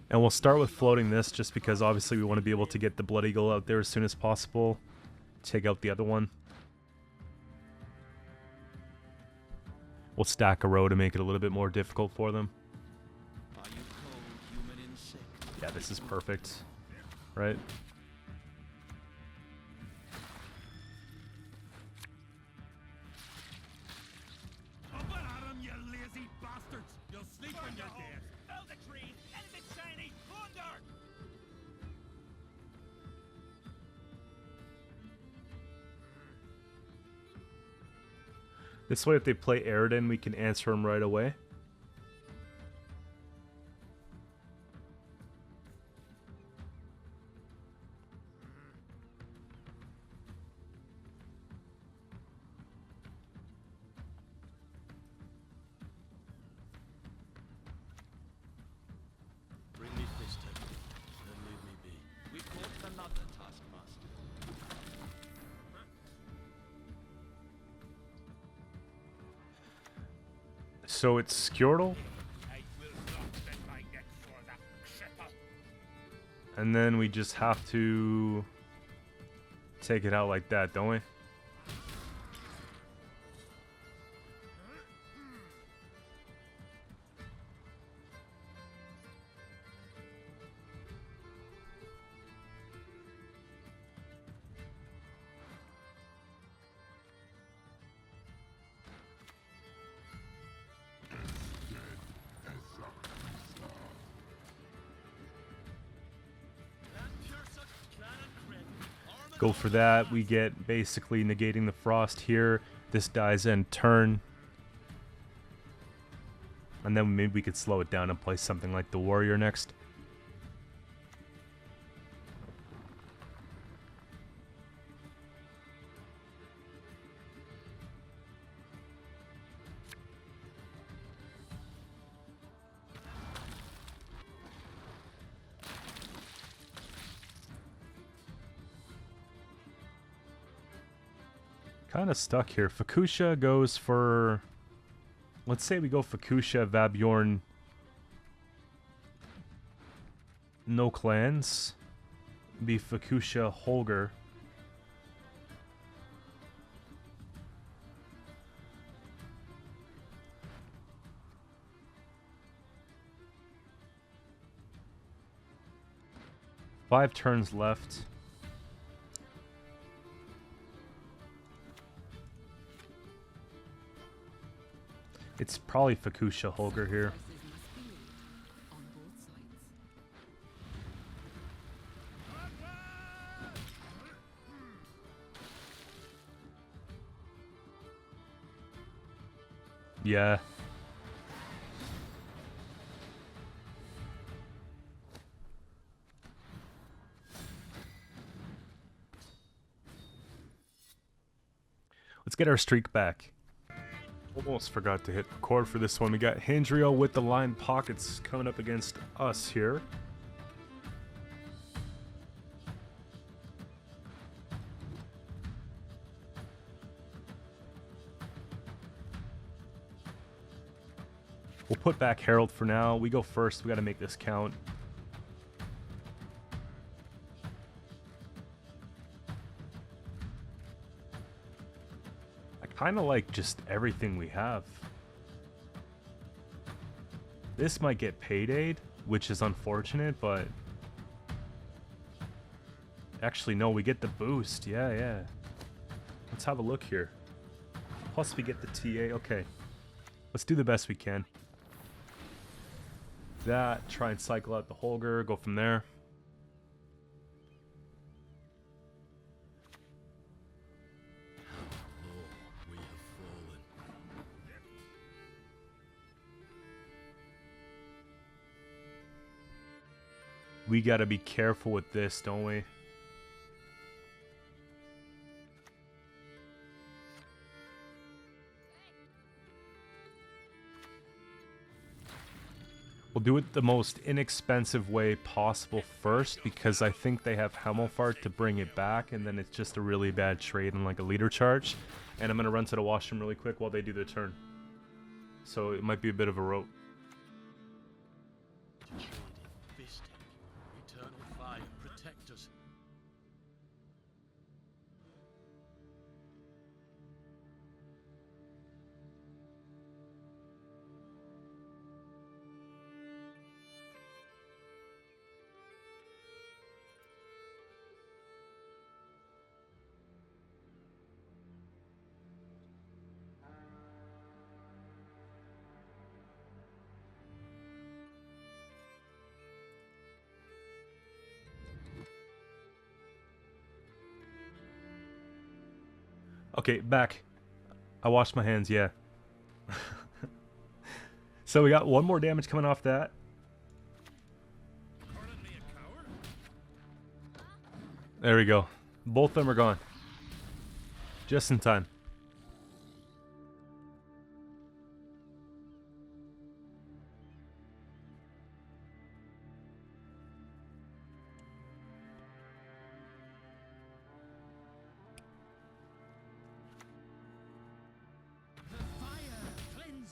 And we'll start with floating this just because obviously we want to be able to get the Blood Eagle out there as soon as possible. Take out the other one. We'll stack a row to make it a little bit more difficult for them. Are you cold, human insect? Yeah, this is perfect, right? Up and at 'em, you lazy bastards! You'll sleep when you're dead. Fell the tree, anything shiny, thunder! This way, if they play Aridin, we can answer them right away. Bring me Fister. Then leave me be. We caught another taskmaster. So it's Skjortel, I will not bend my neck for that Qcento. and then we just have to take it out like that, don't we? Go for that. We get basically negating the frost here. This dies end turn. And then maybe we could slow it down and play something like the warrior next. Kind of stuck here. Fukusha goes for... Let's say we go Fukusha, Vabjorn, no clans. Be Fukusha, Holger. Five turns left. It's probably Fukusha Holger here. On both sides. Yeah. Let's get our streak back. Almost forgot to hit record for this one. We got Handrio with the line pockets coming up against us here. We'll put back Herald for now. We go first. We got to make this count. Kind of like just everything we have. This might get paydayed, which is unfortunate, but actually no, we get the boost. Yeah. Let's have a look here. Plus we get the TA. Okay, let's do the best we can. That, try and cycle out the Holger, go from there. We gotta be careful with this, don't we? We'll do it the most inexpensive way possible first, because I think they have Hemelfart to bring it back, and then it's just a really bad trade and like a leader charge. And I'm gonna run to the washroom really quick while they do their turn. So it might be a bit of a rope. Eternal fire, protect us. Okay, back. I washed my hands, yeah. So we got one more damage coming off that. Calling me a coward? There we go. Both of them are gone. Just in time.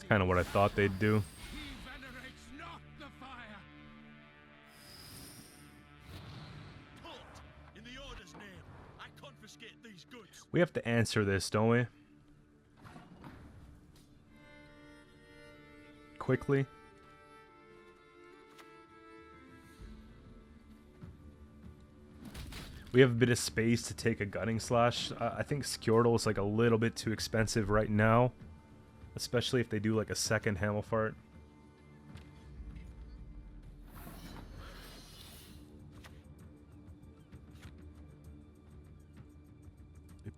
Kind of what I thought they'd do. He venerates not the fire. Halt! In the Order's name, I confiscate these goods. We have to answer this, don't we? Quickly. We have a bit of space to take a gunning slash. I think Skjortel is like a little bit too expensive right now. Especially if they do like a second Hemelfart.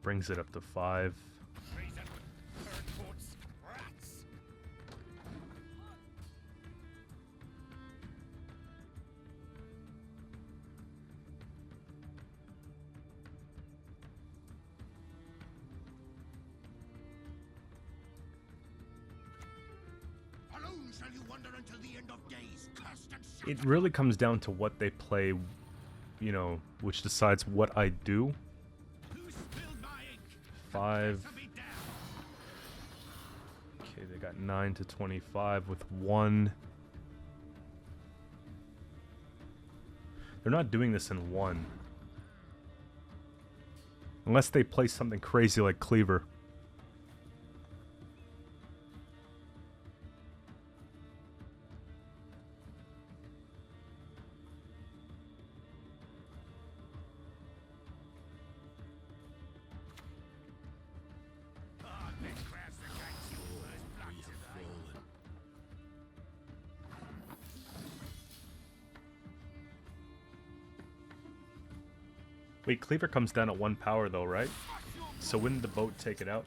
Brings it up to 5. Treason, turncoats, rats. Alone shall you wander until the end of days, cursed and It really comes down to what they play, you know, which decides what I do. Who spilled my ink? 5. To be damned. Okay, they got 9 to 25 with 1. They're not doing this in 1. Unless they play something crazy like Cleaver. Ah, they crashed the guys you as black today. Wait, Cleaver comes down at 1 power though, right? So wouldn't the boat take it out?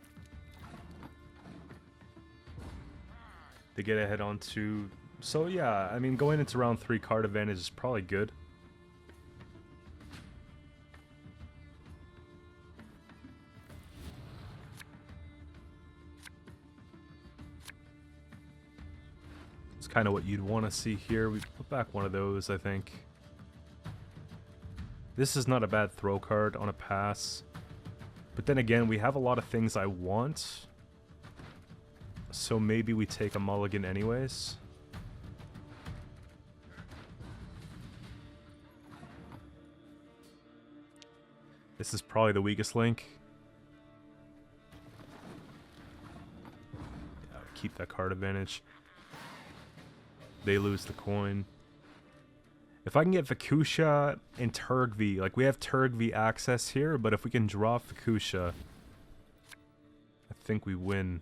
They get ahead onto... So yeah, I mean, going into round 3 card advantage is probably good. It's kind of what you'd want to see here. We put back one of those, I think. This is not a bad throw card on a pass. But then again, we have a lot of things I want. So maybe we take a mulligan anyways. This is probably the weakest link. Yeah, keep that card advantage. They lose the coin. If I can get Fukusha and Turgvi, like we have Turgvi access here, but if we can draw Fukusha, I think we win.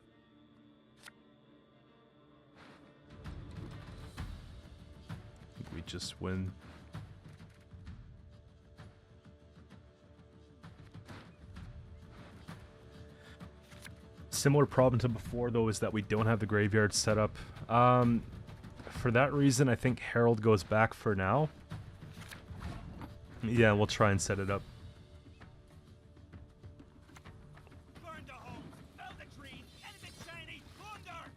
I think we just win. Similar problem to before though is that we don't have the graveyard set up. For that reason, I think Herald goes back for now. Yeah, we'll try and set it up. Burn the homes, fell the trees, anything shiny, plunder!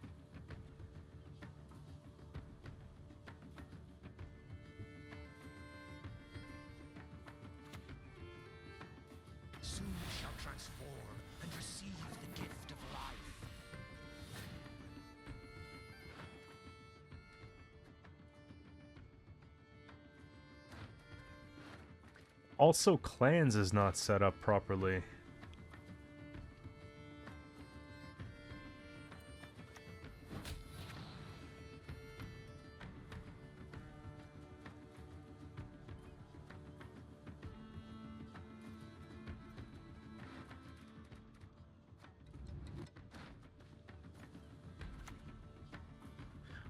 soon shall transform and receive the gift of life. Also, clans is not set up properly.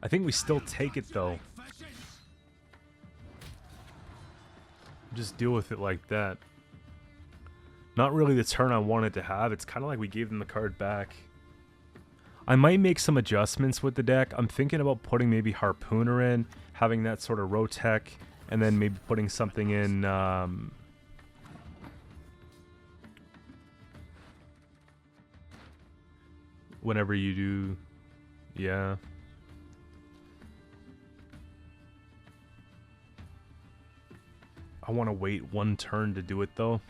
I think we still take it though. Just deal with it like that. Not really the turn I wanted to have. It's kind of like we gave them the card back. I might make some adjustments with the deck. I'm thinking about putting maybe Harpooner in, having that sort of Rotech, and then maybe putting something in... whenever you do... Yeah. I want to wait one turn to do it though.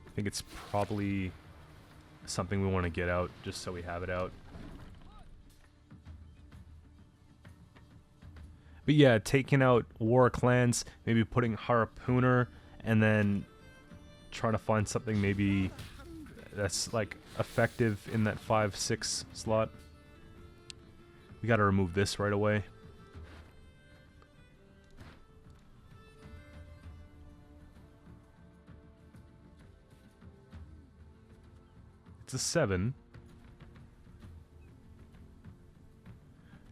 I think it's probably something we want to get out just so we have it out. But yeah, taking out War Clans, maybe putting Harpooner, and then trying to find something maybe that's like effective in that 5-6 slot. We got to remove this right away. It's a 7.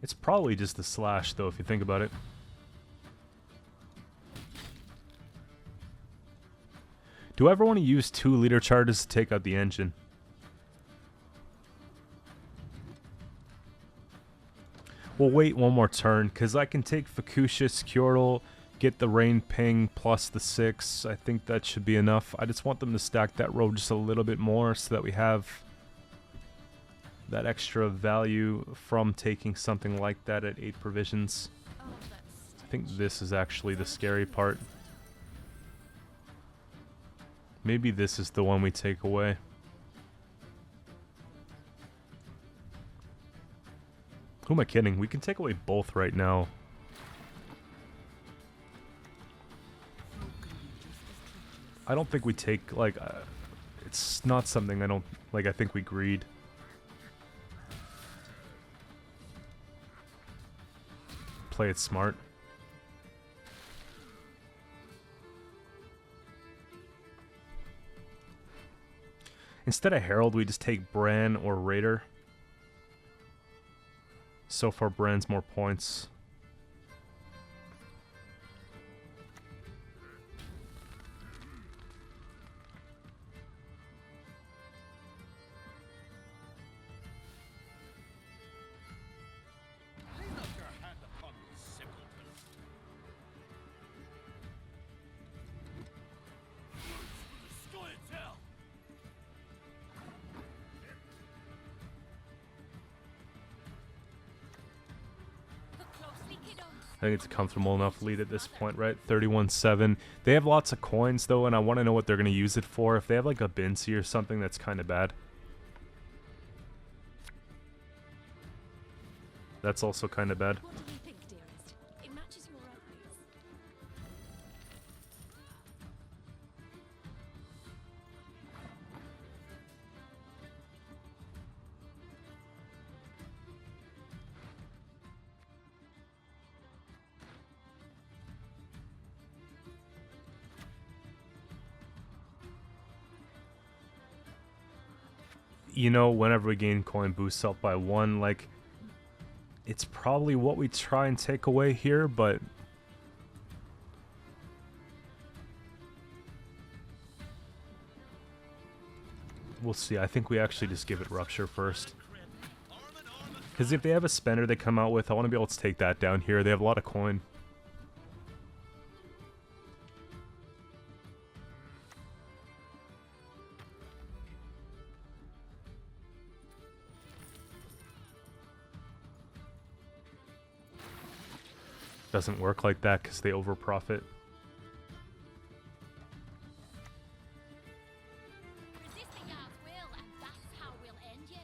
It's probably just a slash, though, if you think about it. Do I ever want to use 2 leader charges to take out the engine? We'll wait one more turn, because I can take Fukusha, Skjortel, get the Rain Ping plus the 6. I think that should be enough. I just want them to stack that road just a little bit more so that we have that extra value from taking something like that at 8 provisions. I think this is actually the scary part. Maybe this is the one we take away. Who am I kidding? We can take away both right now. I don't think we take, like, it's not something I don't, like, I think we greed. Play it smart. Instead of Herald, we just take Bran or Raider. So far, Bran's more points. Lay not your hand upon me, simpleton. Qcento! Look closely, kiddo. I think it's a comfortable enough lead at this point, right? 31-7. They have lots of coins, though, and I want to know what they're going to use it for. If they have, like, a Bincy or something, that's kind of bad. That's also kind of bad. What do you think, dearest? It matches your eyes. You know, whenever we gain coin boosts up by 1, like, it's probably what we try and take away here, but we'll see. I think we actually just give it Rupture first. Because if they have a spender they come out with, I want to be able to take that down here. They have a lot of coin. Doesn't work like that because they over profit. Resisting God's will, and that's how we'll end you.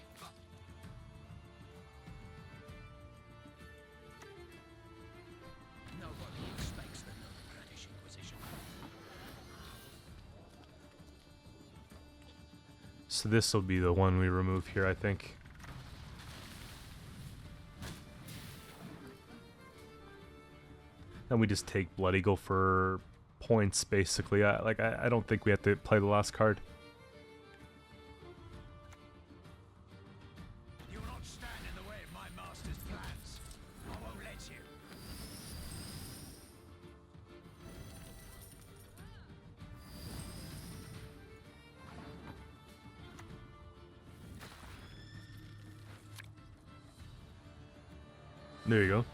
Nobody expects another British Inquisition. So this will be the one we remove here, I think. Then we just take Blood Eagle for points, basically. I don't think we have to play the last card. You will not stand in the way of my master's plans. I won't let you. There you go.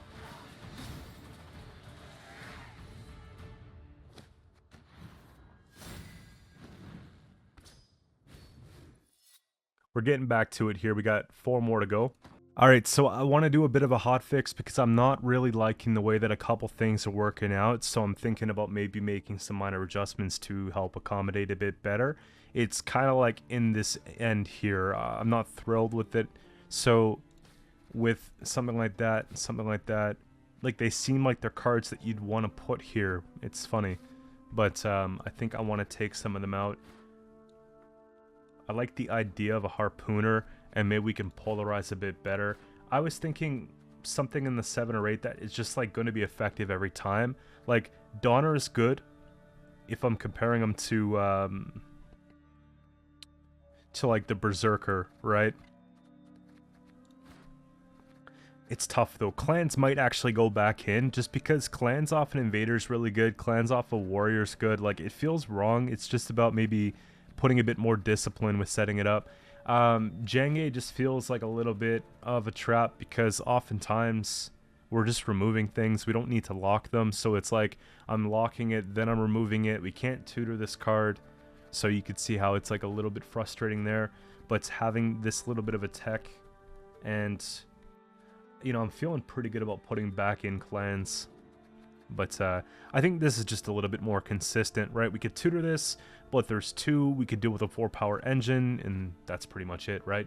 We're getting back to it here. We got 4 more to go. Alright, so I want to do a bit of a hot fix because I'm not really liking the way that a couple things are working out. So I'm thinking about maybe making some minor adjustments to help accommodate a bit better. It's kind of like in this end here. I'm not thrilled with it. So with something like that, like they seem like they're cards that you'd want to put here. It's funny. But I think I want to take some of them out. I like the idea of a harpooner, and maybe we can polarize a bit better. I was thinking something in the 7 or 8 that is just like going to be effective every time. Like Donner is good if I'm comparing them to like the Berserker, right? It's tough though. Clans might actually go back in just because clans off an invader's really good. Clans off a warrior's good. Like, it feels wrong. It's just about maybe putting a bit more discipline with setting it up. Jenge just feels like a little bit of a trap because oftentimes we're just removing things. We don't need to lock them. So it's like I'm locking it, then I'm removing it. We can't tutor this card. So you could see how it's like a little bit frustrating there. But having this little bit of a tech and... you know, I'm feeling pretty good about putting back in clans. But I think this is just a little bit more consistent, right? We could tutor this, but there's 2. We could do with a 4-power engine, and that's pretty much it, right?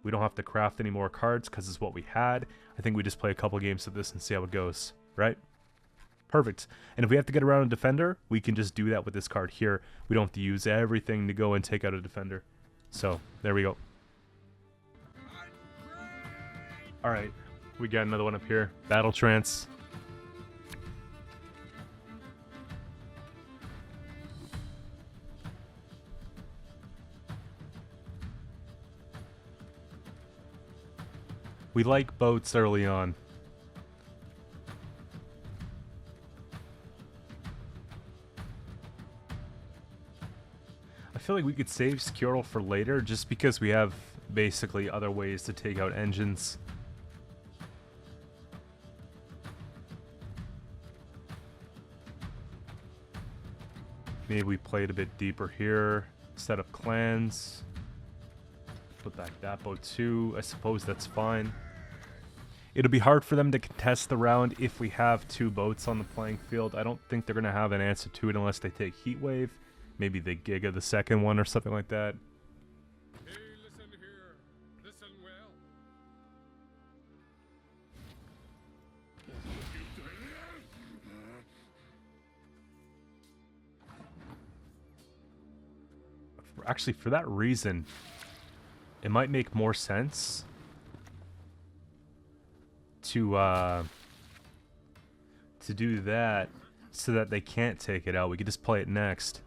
We don't have to craft any more cards because it's what we had. I think we just play a couple games of this and see how it goes, right? Perfect. And if we have to get around a defender, we can just do that with this card here. We don't have to use everything to go and take out a defender. So, there we go. Alright, we got another one up here. Battle Trance. We like boats early on. I feel like we could save Qcento for later just because we have basically other ways to take out engines. Maybe we play it a bit deeper here. Set up clans. Put back that boat too. I suppose that's fine. It'll be hard for them to contest the round if we have 2 boats on the playing field. I don't think they're going to have an answer to it unless they take Heatwave. Maybe they Giga the second one or something like that. Hey, listen here. Listen well. Actually, for that reason, it might make more sense to do that so that they can't take it out. We could just play it next.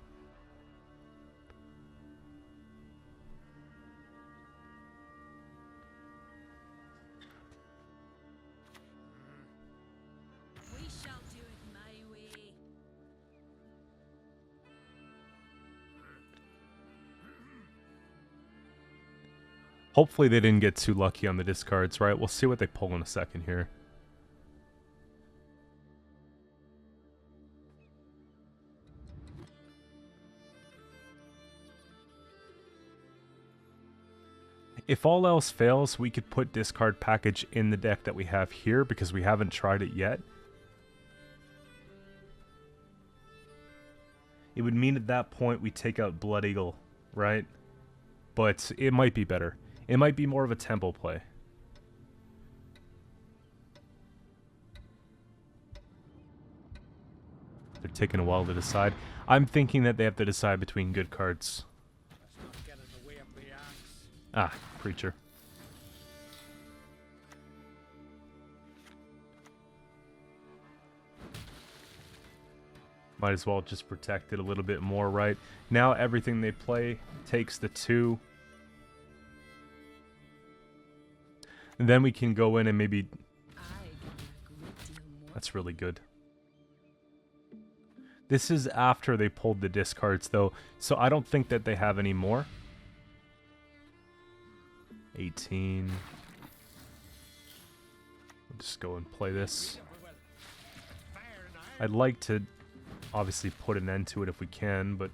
We shall do it my way. Hopefully they didn't get too lucky on the discards, right? We'll see what they pull in a second here. If all else fails, we could put discard package in the deck that we have here because we haven't tried it yet. It would mean at that point we take out Blood Eagle, right? But it might be better. It might be more of a tempo play. They're taking a while to decide. I'm thinking that they have to decide between good cards. Let's not get in the way of the axe. Ah, Preacher. Might as well just protect it a little bit more, right? Now everything they play takes the 2. And then we can go in and maybe... I get a great deal more. That's really good. This is after they pulled the discards, though, so I don't think that they have any more. 18. We'll just go and play this. I'd like to obviously put an end to it if we can, but...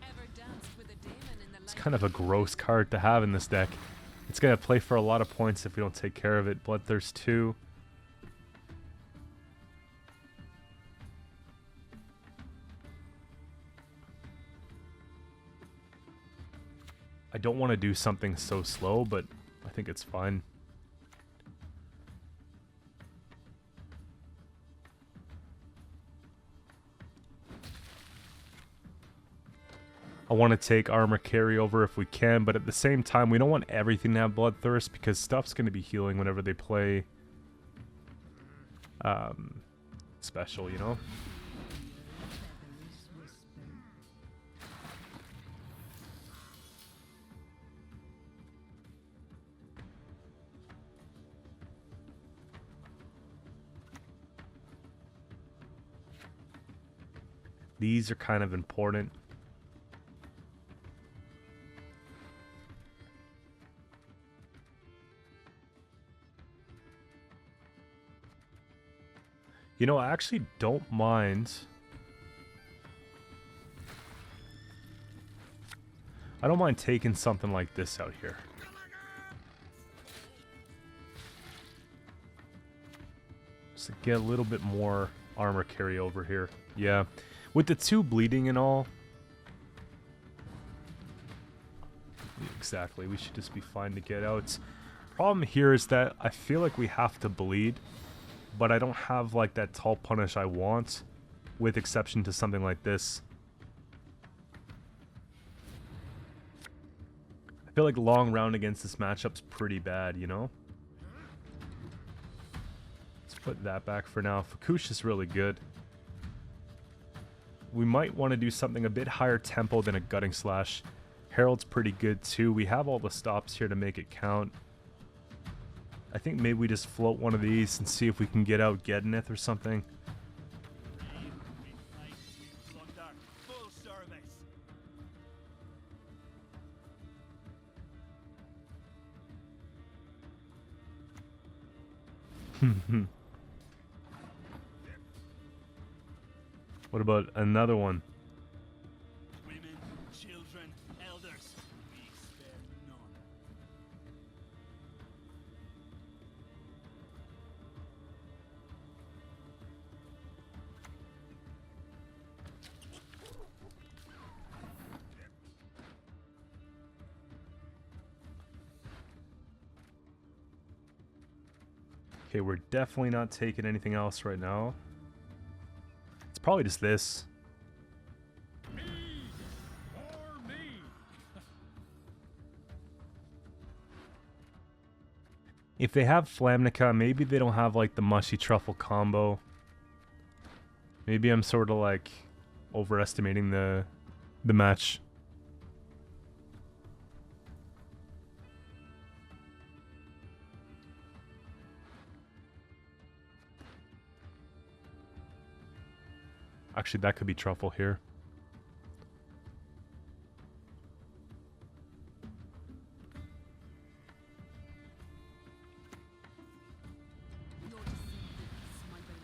Ever danced with a demon in the It's light kind of a gross card to have in this deck. It's going to play for a lot of points if we don't take care of it. Bloodthirst 2. I don't want to do something so slow, but I think it's fine. I want to take armor carryover if we can, but at the same time, we don't want everything to have Bloodthirst because stuff's going to be healing whenever they play special, you know? These are kind of important. You know, I actually don't mind. I don't mind taking something like this out here. Just to get a little bit more armor carryover here. Yeah. With the 2 bleeding and all. Exactly. We should just be fine to get out. Problem here is that I feel like we have to bleed. But I don't have like that tall punish I want. With exception to something like this. I feel like long round against this matchup's pretty bad, you know? Let's put that back for now. Fakush is really good. We might want to do something a bit higher tempo than a gutting slash. Herald's pretty good too. We have all the stops here to make it count. I think maybe we just float one of these and see if we can get out Gedneth or something. Full service. What about another one? Women, children, elders. We spare none. Okay, we're definitely not taking anything else right now. It's probably just this. Me or me. If they have Flamnica, maybe they don't have like the mushy truffle combo. Maybe I'm sort of like overestimating the match. Actually, that could be truffle here. Your descendants, my beloved.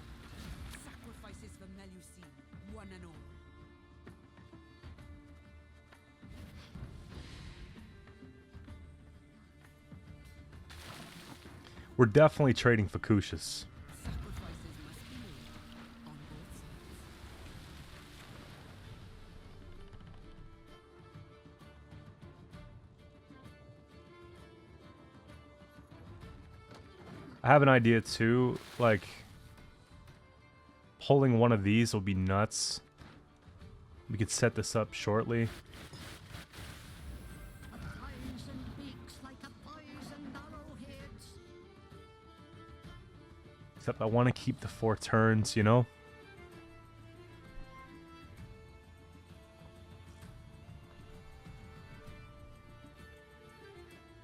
Sacrifices for Melusine, one and all. We're definitely trading Fakushis. Sacrifices must be made on both sides. I have an idea too, like pulling one of these will be nuts. We could set this up shortly. A thousand beaks like a thousand arrowheads. Except I want to keep the 4 turns, you know?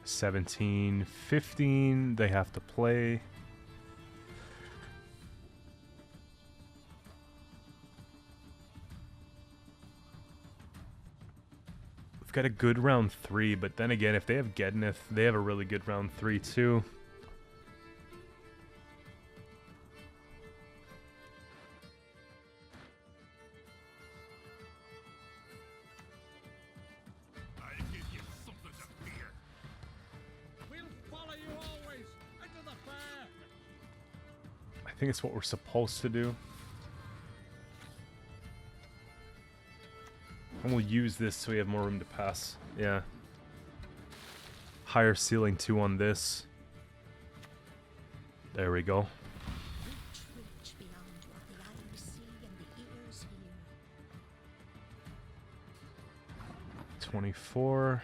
$17, $15, they have to play. We've got a good round 3, but then again, if they have Gedneth, they have a really good round 3 too. I'll give you something to fear. We'll follow you always into the fair. I think it's what we're supposed to do. And we'll use this so we have more room to pass. Yeah. Higher ceiling 2 on this. There we go. Rich, rich beyond what the eyes see and the ears hear. 24.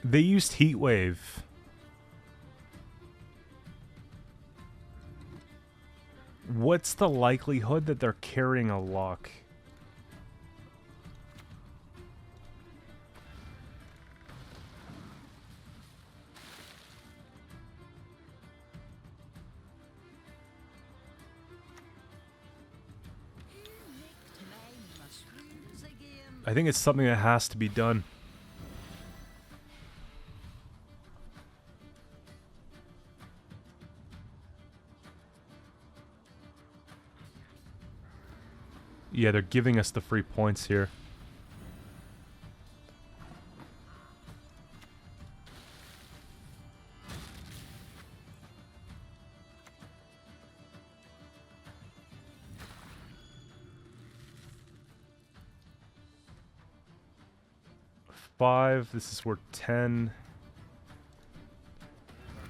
They used Heat Wave. What's the likelihood that they're carrying a lock? I think it's something that has to be done. Yeah, they're giving us the free points here. This is worth 10.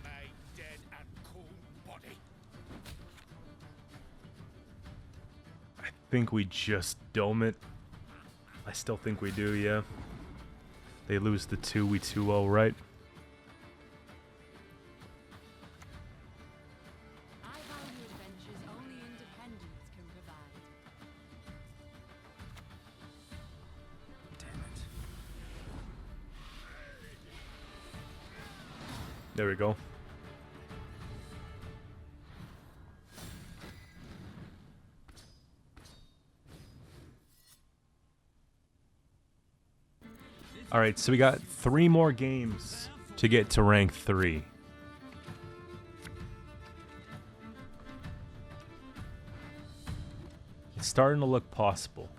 My dead and cold body. I think we just dome it. I still think we do, yeah. They lose the 2, we 2-0, right? I value adventures only independence can provide. Damn it. There we go. Alright, so we got 3 more games to get to rank 3. It's starting to look possible.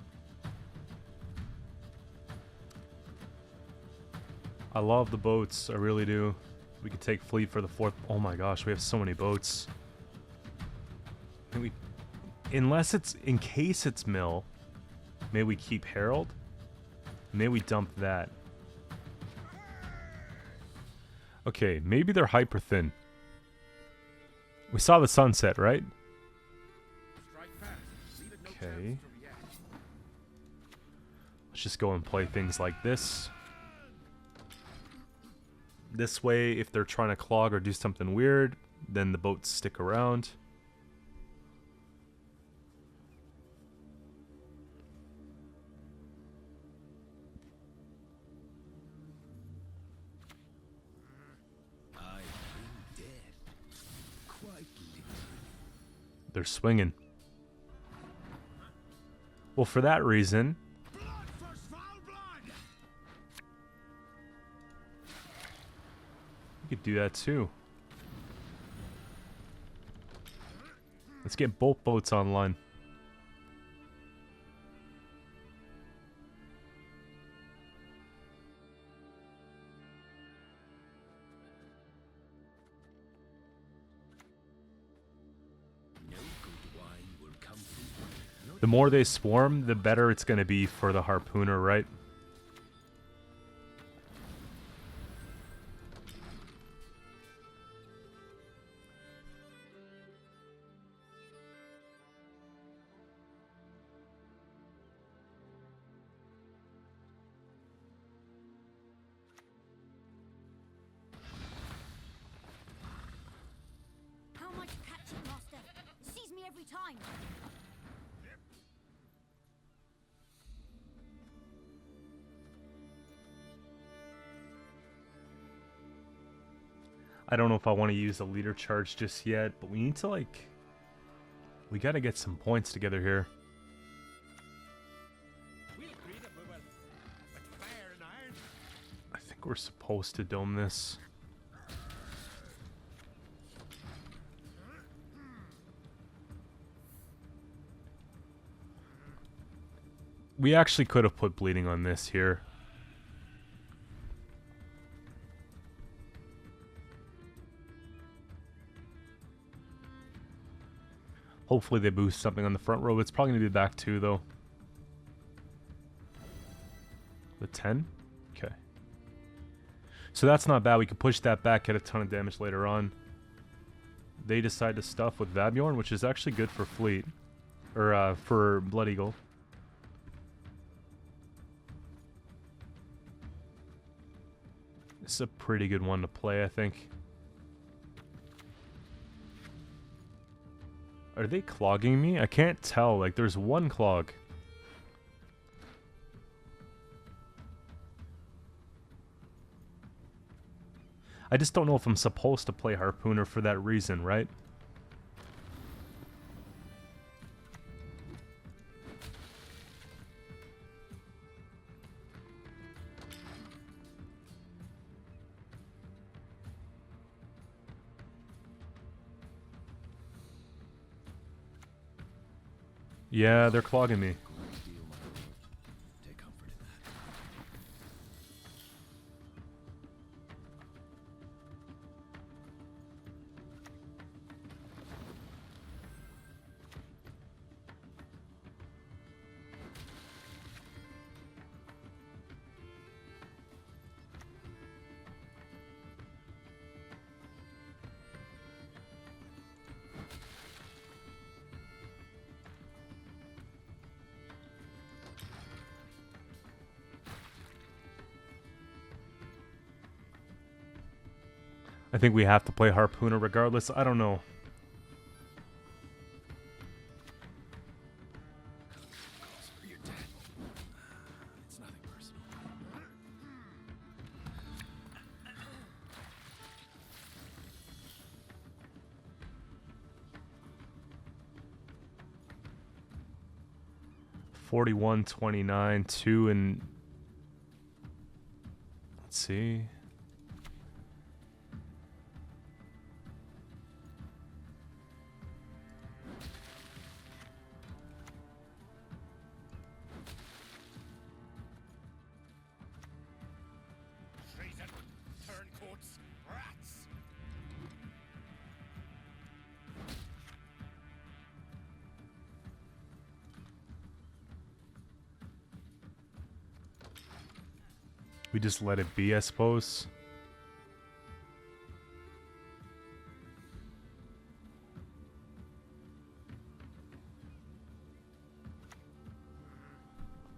I love the boats, I really do. We could take fleet for the 4th. Oh my gosh, we have so many boats. Can we, unless it's, in case it's mill, may we keep Herald? May we dump that? Okay, maybe they're hyper thin. We saw the sunset, right? Okay. Let's just go and play things like this. This way, if they're trying to clog or do something weird, then the boats stick around. I bring death. Quite literally. They're swinging. Well, for that reason, Blood for foul blood. you could do that too. Let's get both boats online. No good wine will come from The more they swarm, the better it's going to be for the harpooner, right? How much catching, master? Sees me every time. I don't know if I want to use a leader charge just yet, but we need to, like... We got to get some points together here. We'll agree that we will. With fire and iron. I think we're supposed to dome this. We actually could have put bleeding on this here. Hopefully they boost something on the front row. It's probably going to be back 2 though. The 10? Okay. So that's not bad. We can push that back, get a ton of damage later on. They decide to stuff with Vabjorn, which is actually good for fleet. Or for Blood Eagle. This is a pretty good one to play, I think. Are they clogging me? I can't tell. Like, there's one clog. I just don't know if I'm supposed to play Harpooner for that reason, right? Yeah, they're clogging me. Great deal, my lord. Take comfort in that. I think we have to play Harpooner regardless. I don't know. Calls for your death. It's nothing personal. 41, 29, 2, and let's see. Treason! Turncoats! Rats! We just let it be, I suppose.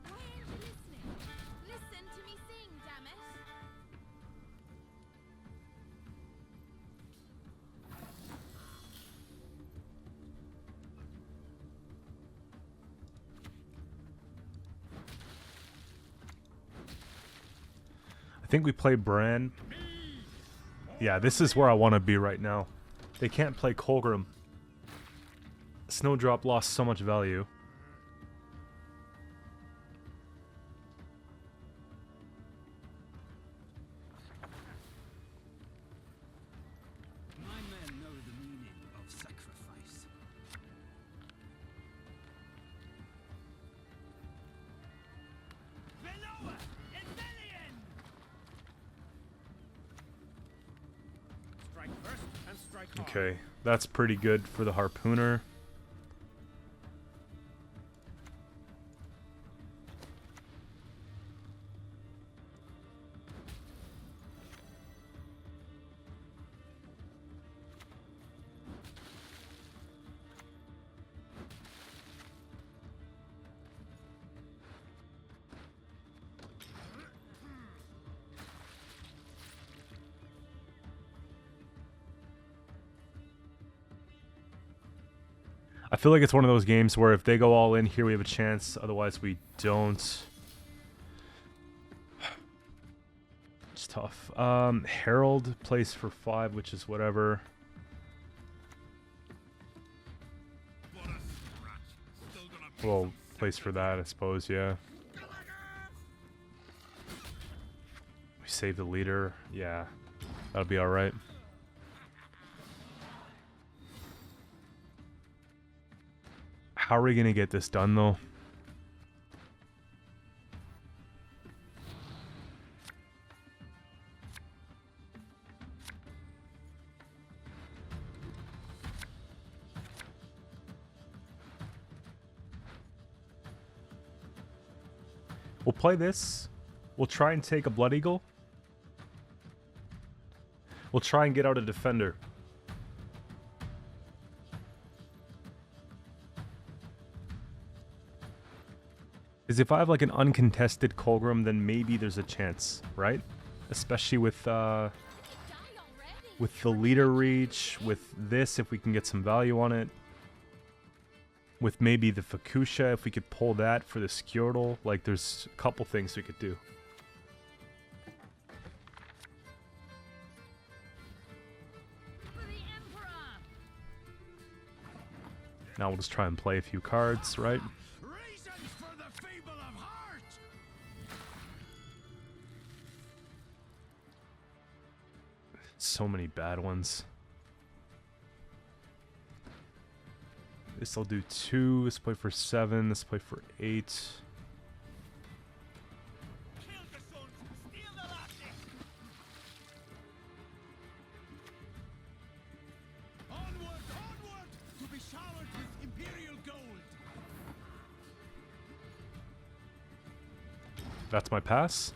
Why aren't you listening? Listen to me sing, damn it! I think we play Bran. Yeah, this is where I want to be right now. They can't play Colgrim. Snowdrop lost so much value. My men know the meaning of sacrifice. Below! Rebellion! Strike first and strike hard. Okay, that's pretty good for the Harpooner. I feel like it's one of those games where if they go all in here, we have a chance. Otherwise, we don't. It's tough. Herald plays for 5, which is whatever. What a scratch. Still gonna be Well, some plays for that, I suppose, yeah. We save the leader. Yeah, that'll be alright. How are we gonna get this done, though? We'll play this. We'll try and take a Blood Eagle. We'll try and get out a Defender. Because if I have like an uncontested Colgrim, then maybe there's a chance, right? Especially with Die already! the leader reach, with this, if we can get some value on it. with maybe the Fukusha, if we could pull that for the Skjortl. Like, there's a couple things we could do. For the Emperor! Now we'll just try and play a few cards, right? Reasons for the feeble of heart! So many bad ones. This will do 2. This play for 7. This play for 8. Kill the sons, steal the lasses! Onward, onward, to be showered with imperial gold! That's my pass.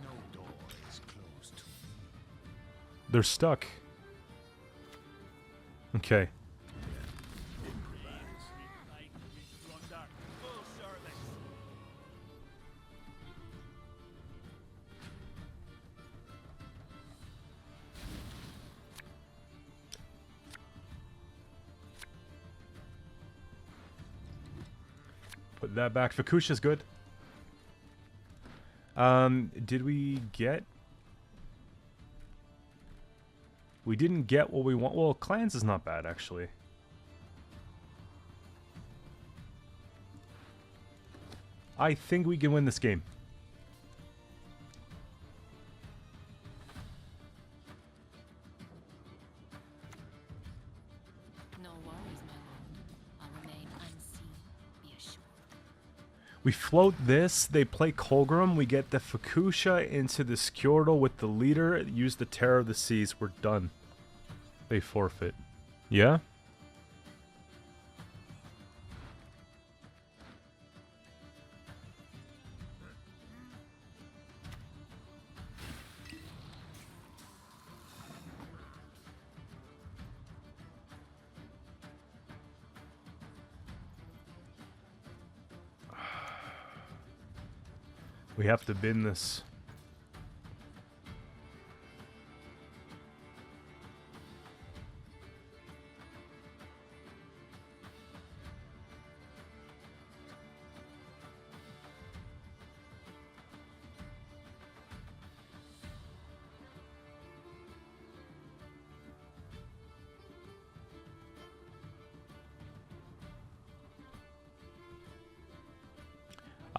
No door is closed to me. They're stuck. Okay. Like plunder, full service. Put that back. Fukusha's good. Did we get... We didn't get what we want. Well, clans is not bad, actually. I think we can win this game. No worries, my lord. I'll remain unseen, be assured. We float this, they play Kolgrim, we get the Fukusha into the Skjortl with the leader, use the Terror of the Seas, we're done. They forfeit. Yeah? We have to bin this.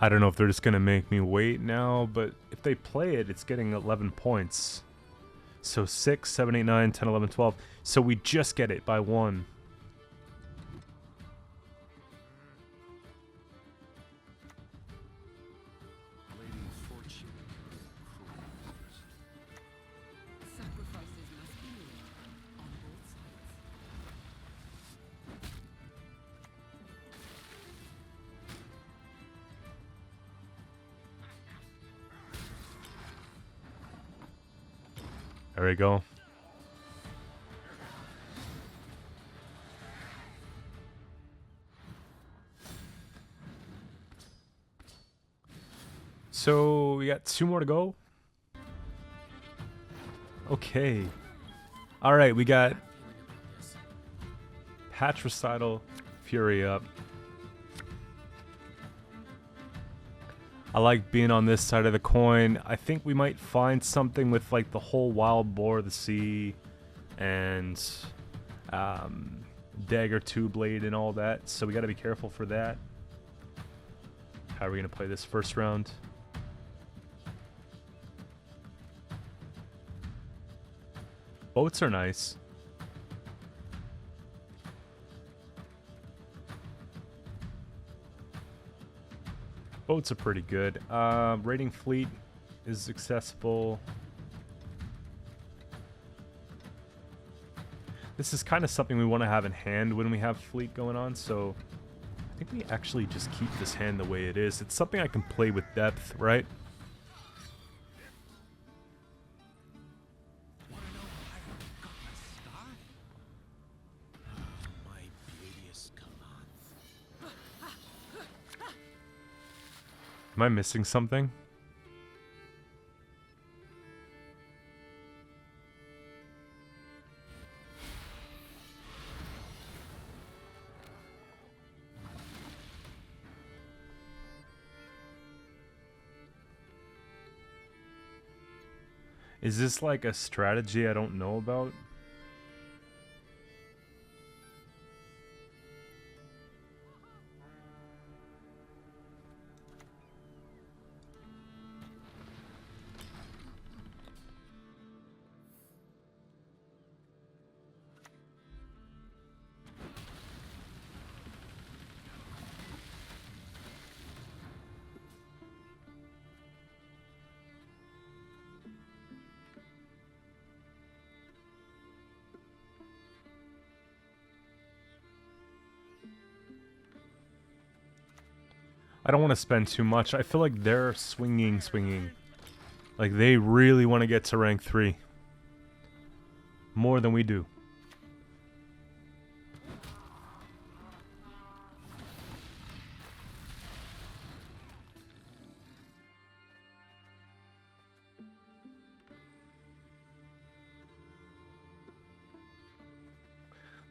I don't know if they're just going to make me wait now, but if they play it, it's getting 11 points. So 6, 7, 8, 9, 10, 11, 12. So we just get it by 1. Lady Fortune cruise. Sacrifices must be made on both sides. There we go. So we got 2 more to go. Okay. All right, we got Patch Recital, Fury up. I like being on this side of the coin. I think we might find something with like the whole Wild Boar of the Sea and Dagger 2 Blade and all that. So we got to be careful for that. How are we going to play this first round? Boats are nice. Boats are pretty good. Raiding fleet is accessible. This is kind of something we want to have in hand when we have fleet going on, so I think we actually just keep this hand the way it is. It's something I can play with depth, right? Wanna know how I got my start? My beauteous commands. Am I missing something? Is this like a strategy I don't know about? I don't want to spend too much. I feel like they're swinging. Like they really want to get to rank 3. More than we do.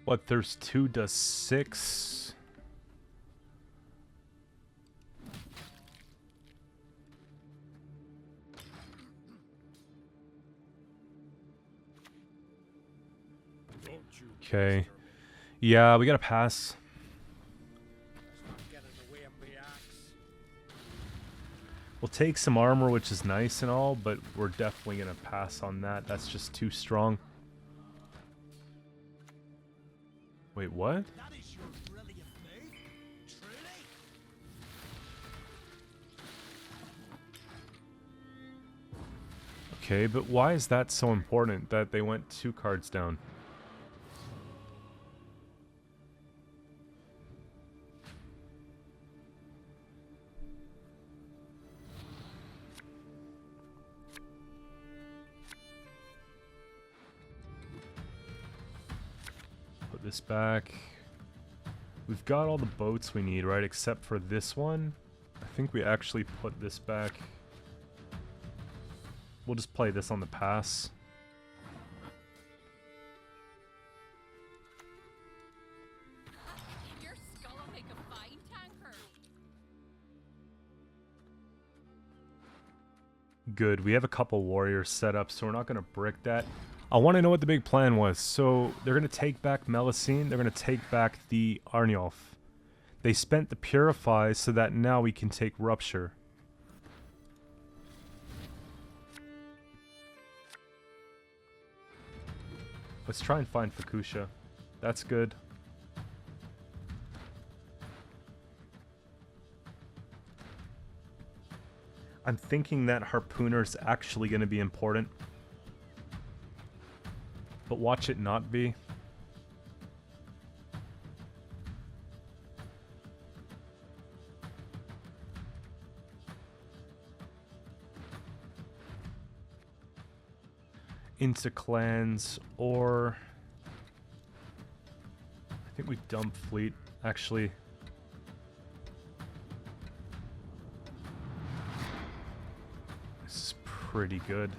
What, there's 2 does 6? Okay. Yeah, we gotta pass. We'll take some armor, which is nice and all, but we're definitely gonna pass on that. That's just too strong. Wait, what? That is your brilliant move. Truly. Okay, but why is that so important that they went 2 cards down? Put this back. We've got all the boats we need, right? Except for this one. I think we actually put this back. We'll just play this on the pass. Your skull will make a fine tanker. Good. We have a couple warriors set up, so we're not going to brick that. I want to know what the big plan was. So they're going to take back Melusine. They're going to take back the Arniolf. They spent the Purify so that now we can take Rupture. Let's try and find Fukusha. That's good. I'm thinking that Harpooner's actually going to be important. But watch it not be. Into clans, or I think we dump fleet, actually. This is pretty good.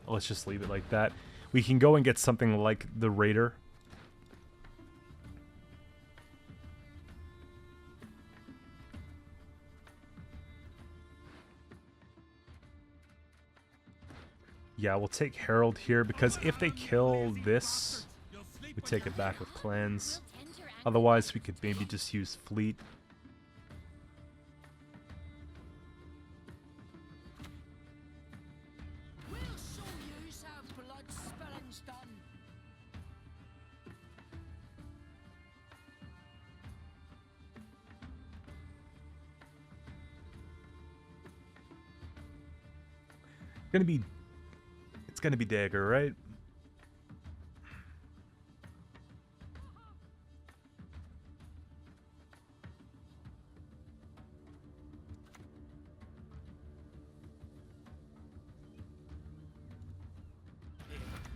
Let's just leave it like that. We can go and get something like the Raider. Yeah, we'll take Herald here, because if they kill this, we take it back with clans. Otherwise, we could maybe just use fleet. We'll show yous how blood spilling's done. It's gonna be Dagger, right?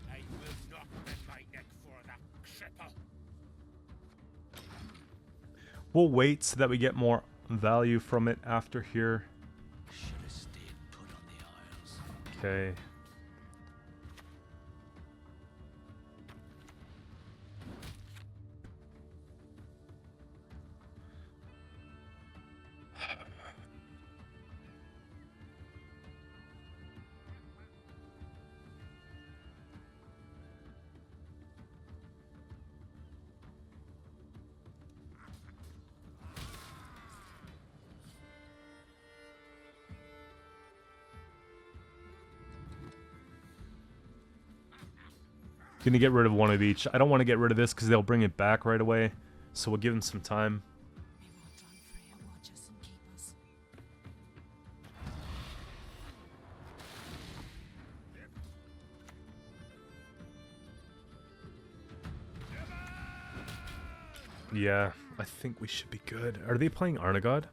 I will not bend my neck for the cripple. We'll wait so that we get more value from it after here. Should have stayed put on the Isles. Okay. Gonna get rid of one of each. I don't want to get rid of this because they'll bring it back right away. So we'll give them some time. May Waldron Freya watch us and keep us. Yeah, I think we should be good. Are they playing Arnagod?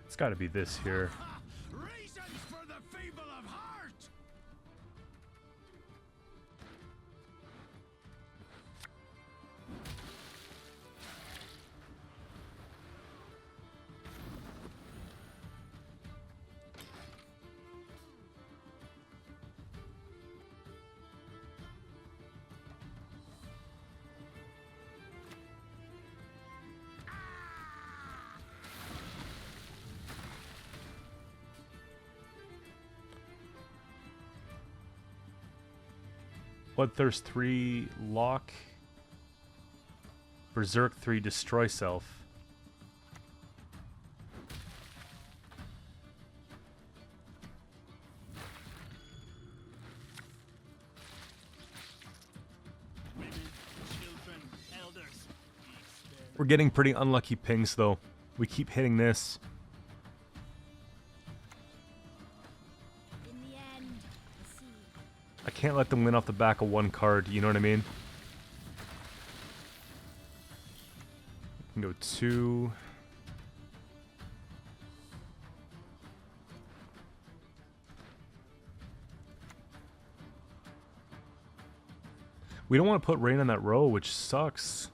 It's got to be this here. Reasons for the feeble of heart! Bloodthirst 3 lock. Berserk 3 destroy self. Women, children, elders. We're getting pretty unlucky pings though. We keep hitting this. In the end, the sea. I can't let them win off the back of one card, you know what I mean? We can go 2. We don't want to put rain on that row, which sucks.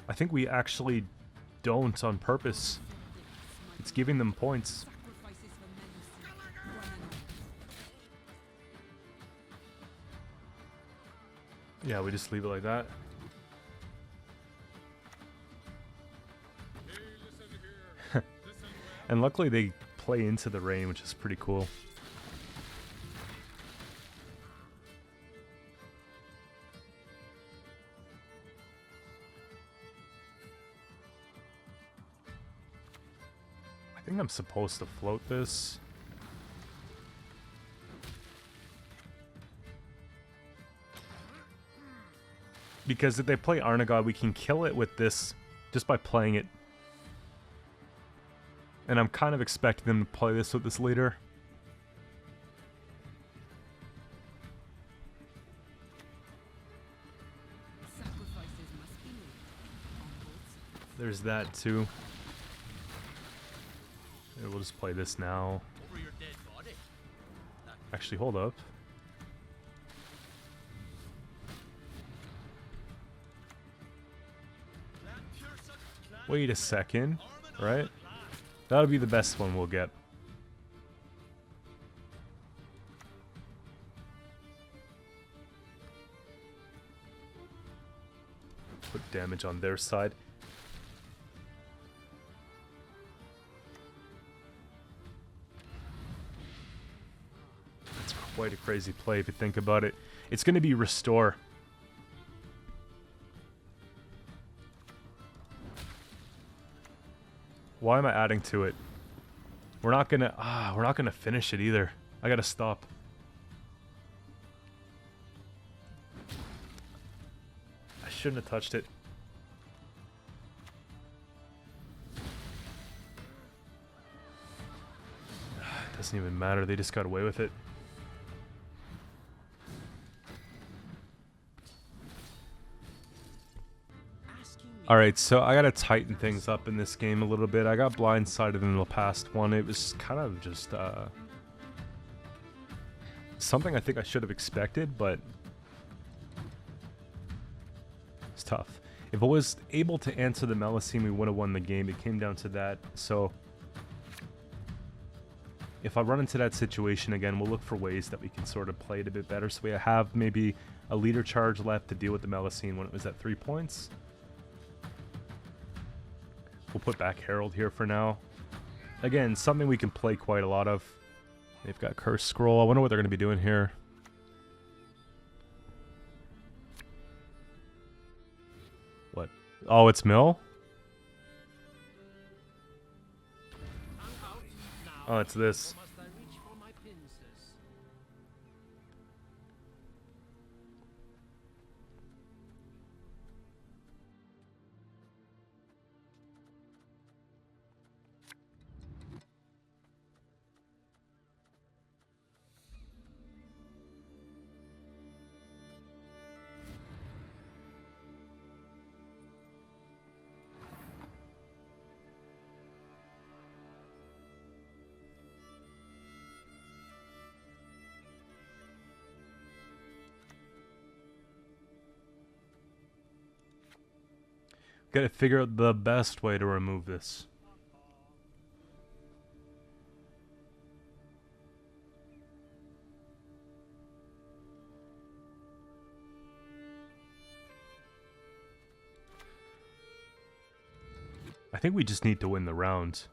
I think we actually don't on purpose. It's giving them points. Sacrifices for Melusine. One and all. Yeah, we just leave it like that. And luckily they play into the rain, which is pretty cool. I think I'm supposed to float this. Because if they play Arnagod, we can kill it with this just by playing it. And I'm kind of expecting them to play this with this leader. Sacrifices must be made. On both sides. There's that too. Yeah, we'll just play this now. Over your dead body. Actually, hold up. Wait a second, right? That'll be the best one we'll get. Put damage on their side. That's quite a crazy play if you think about it. It's going to be restore. Why am I adding to it? We're not gonna finish it either. I gotta stop. shouldn't have touched it. Doesn't even matter, they just got away with it. Alright, so I gotta tighten things up in this game a little bit. I got blindsided in the past one. It was kind of just something I think I should have expected, but it's tough. If I was able to answer the Melusine, we would have won the game. It came down to that. So if I run into that situation again, we'll look for ways that we can sort of play it a bit better. So we have maybe a leader charge left to deal with the Melusine when it was at 3 points. We'll put back Herald here for now. Again, something we can play quite a lot of. They've got Curse Scroll. I wonder what they're going to be doing here. What? Oh, it's Mill? Oh, it's this. Gotta figure out the best way to remove this. I think we just need to win the round.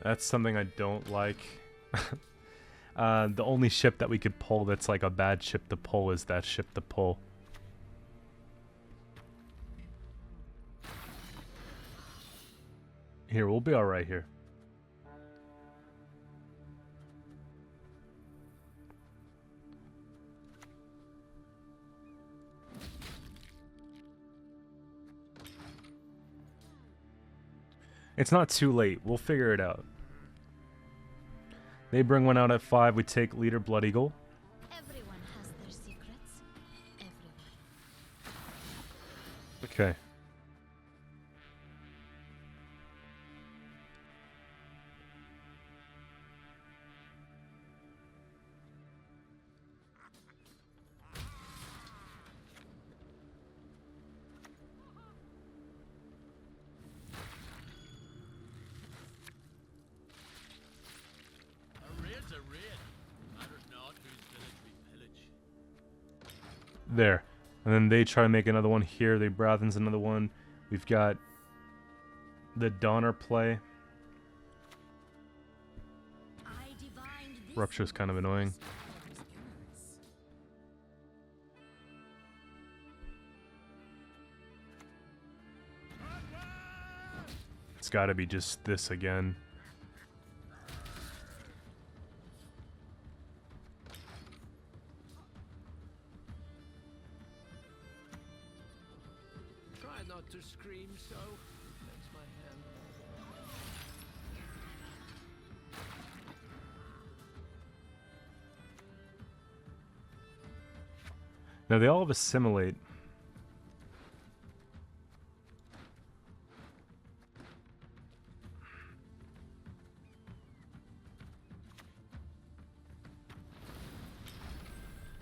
That's something I don't like. The only ship that we could pull that's like a bad ship to pull is that ship to pull. Here, we'll be alright here. It's not too late. We'll figure it out. They bring one out at 5. We take leader Blood Eagle. Everyone has their secrets. Everyone. Okay. There. And then they try to make another one here. They Brathens another one. We've got the Donner play. I divined this Rupture's kind of annoying. It's got to be just this again. Try not to scream so. That's my hand. Now they all have assimilate.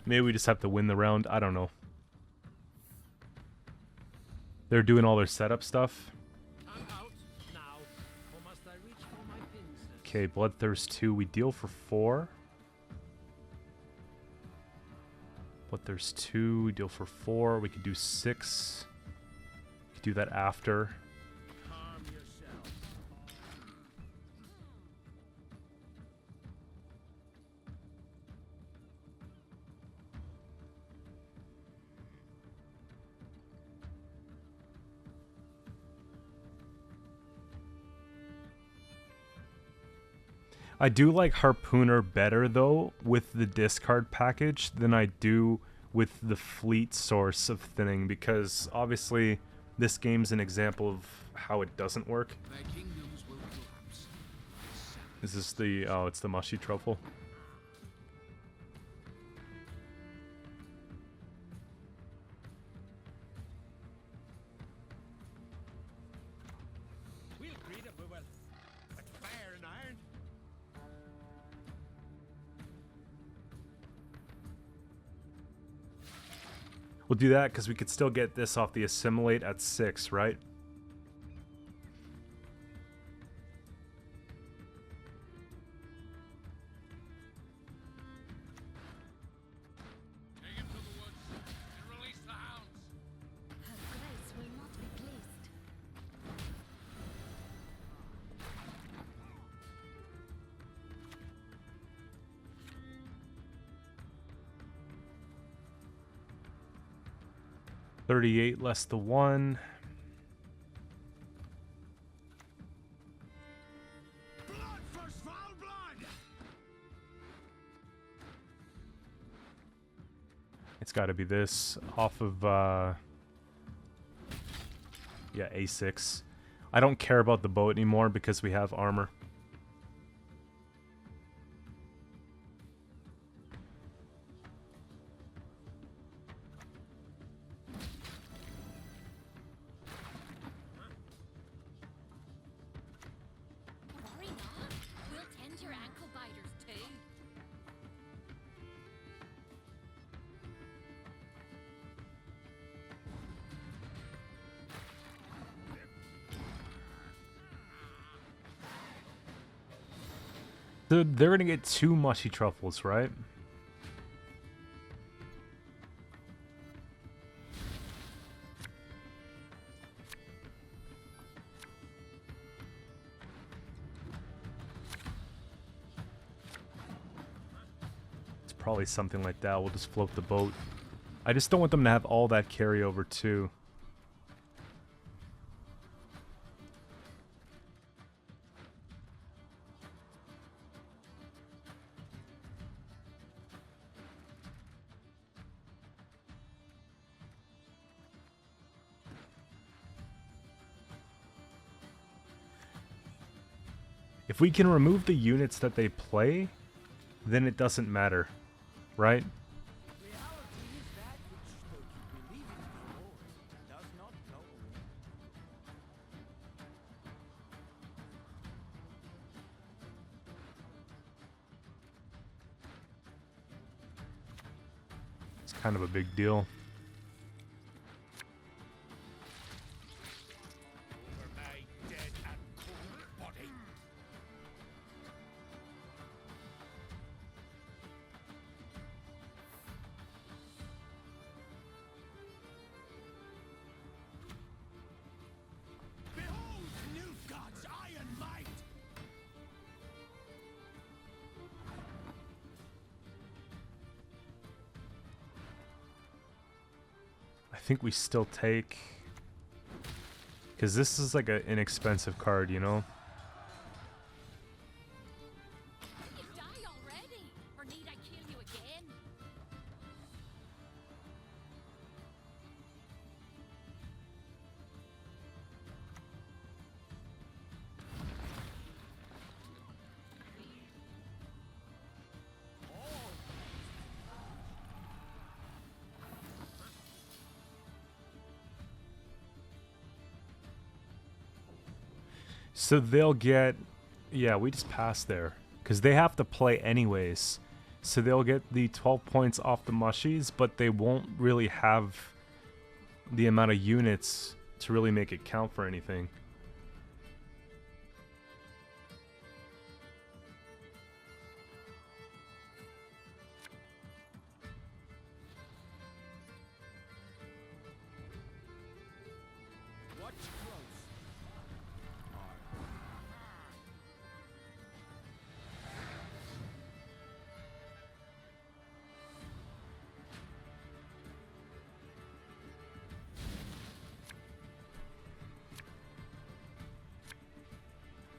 Maybe we just have to win the round. I don't know. They're doing all their setup stuff. I'm out now. Or must I reach for my pincers? Okay, Bloodthirst 2. We deal for 4. Bloodthirst 2. We deal for 4. We could do 6. We could do that after. Calm yourself. I do like Harpooner better though with the discard package than I do with the fleet source of thinning, because obviously this game's an example of how it doesn't work. Their kingdoms will collapse. Is this the, oh, it's the mushy truffle. We'll greet him, we will. With fire and iron. We'll do that because we could still get this off the assimilate at 6, right? Take him to the woods and release the hounds. Her grace will not be pleased. $38 less the 1. Blood for Svalbard! It's got to be this off of yeah, A6. I don't care about the boat anymore because we have armor. Worry not. We'll tend your ankle biters too. So they're gonna get 2 mushy truffles, right? It's probably something like that. We'll just float the boat. I just don't want them to have all that carryover too. If we can remove the units that they play, then it doesn't matter, right? Reality is that which, though you believe it before, does not know. It's kind of a big deal. Over my dead and cold body. Behold, Nilfgaard's iron might! I think we still take... Because this is like an inexpensive card, you know? You die already, or need I kill you again? So they'll get... Yeah, we just passed there. Because they have to play anyways. So they'll get the 12 points off the mushies, but they won't really have the amount of units to really make it count for anything. Watch close.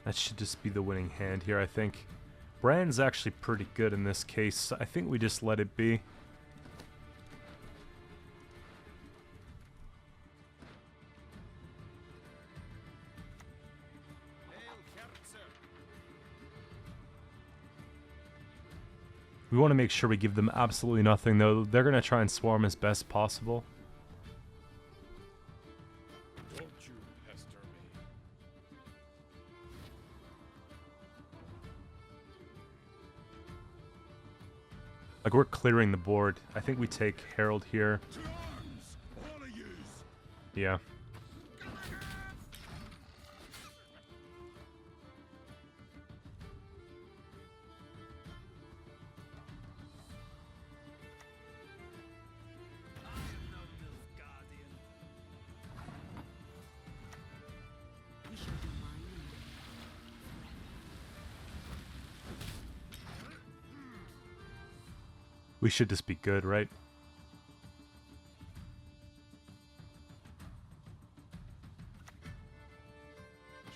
That should just be the winning hand here, I think. Brand's actually pretty good in this case. I think we just let it be. We want to make sure we give them absolutely nothing, though. They're going to try and swarm as best possible. Don't you pester me. Like, we're clearing the board. I think we take Herald here. To arms, all of yous. Yeah. We shall be mining. We should just be good, right?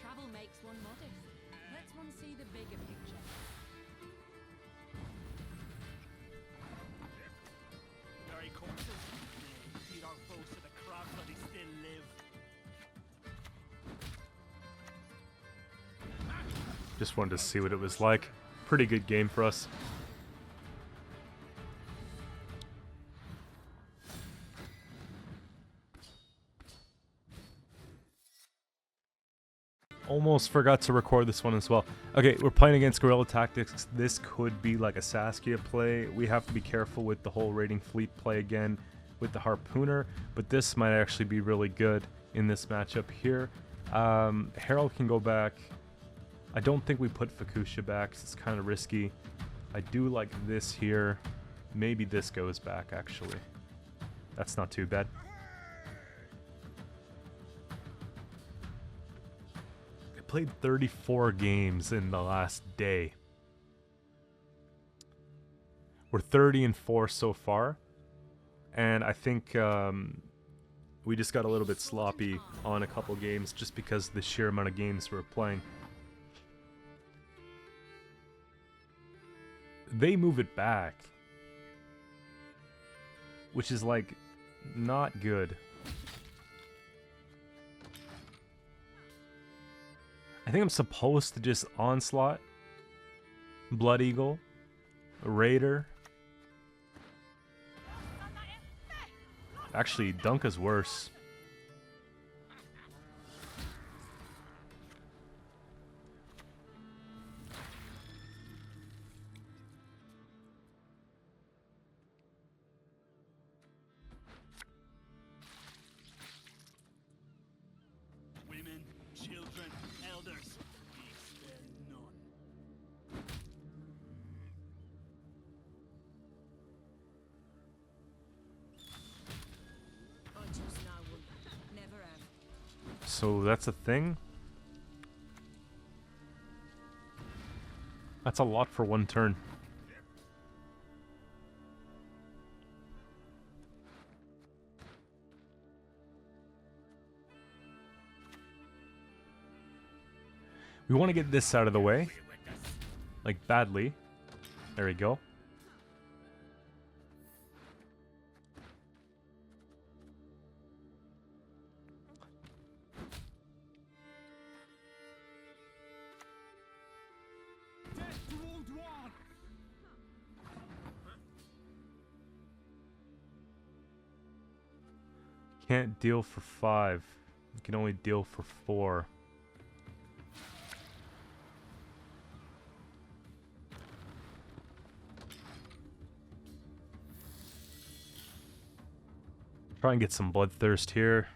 Travel makes one modest. Lets one see the bigger picture. Very corpses. They feed our foes to the crowd while they still live. Just wanted to see what it was like. Pretty good game for us. Almost forgot to record this one as well. Okay, we're playing against Guerrilla Tactics. This could be like a Saskia play. We have to be careful with the whole raiding fleet play again with the Harpooner, but this might actually be really good in this matchup here. Herald can go back. I don't think we put Fukusha back. It's kind of risky. I do like this here. Maybe this goes back, actually. That's not too bad. Played 34 games in the last day. We're 30-4 so far, and I think we just got a little bit sloppy on a couple games just because of the sheer amount of games we're playing. They move it back, which is like not good. I think I'm supposed to just Onslaught, Blood Eagle, Raider. Actually, Dunka's worse. Women, children, elders. We spare none. I choose no one. Never have. So that's a thing? That's a lot for one turn. We want to get this out of the way. Like, badly. There we go. Death to Old One! Can't deal for 5. You can only deal for 4. Try and get some bloodthirst here.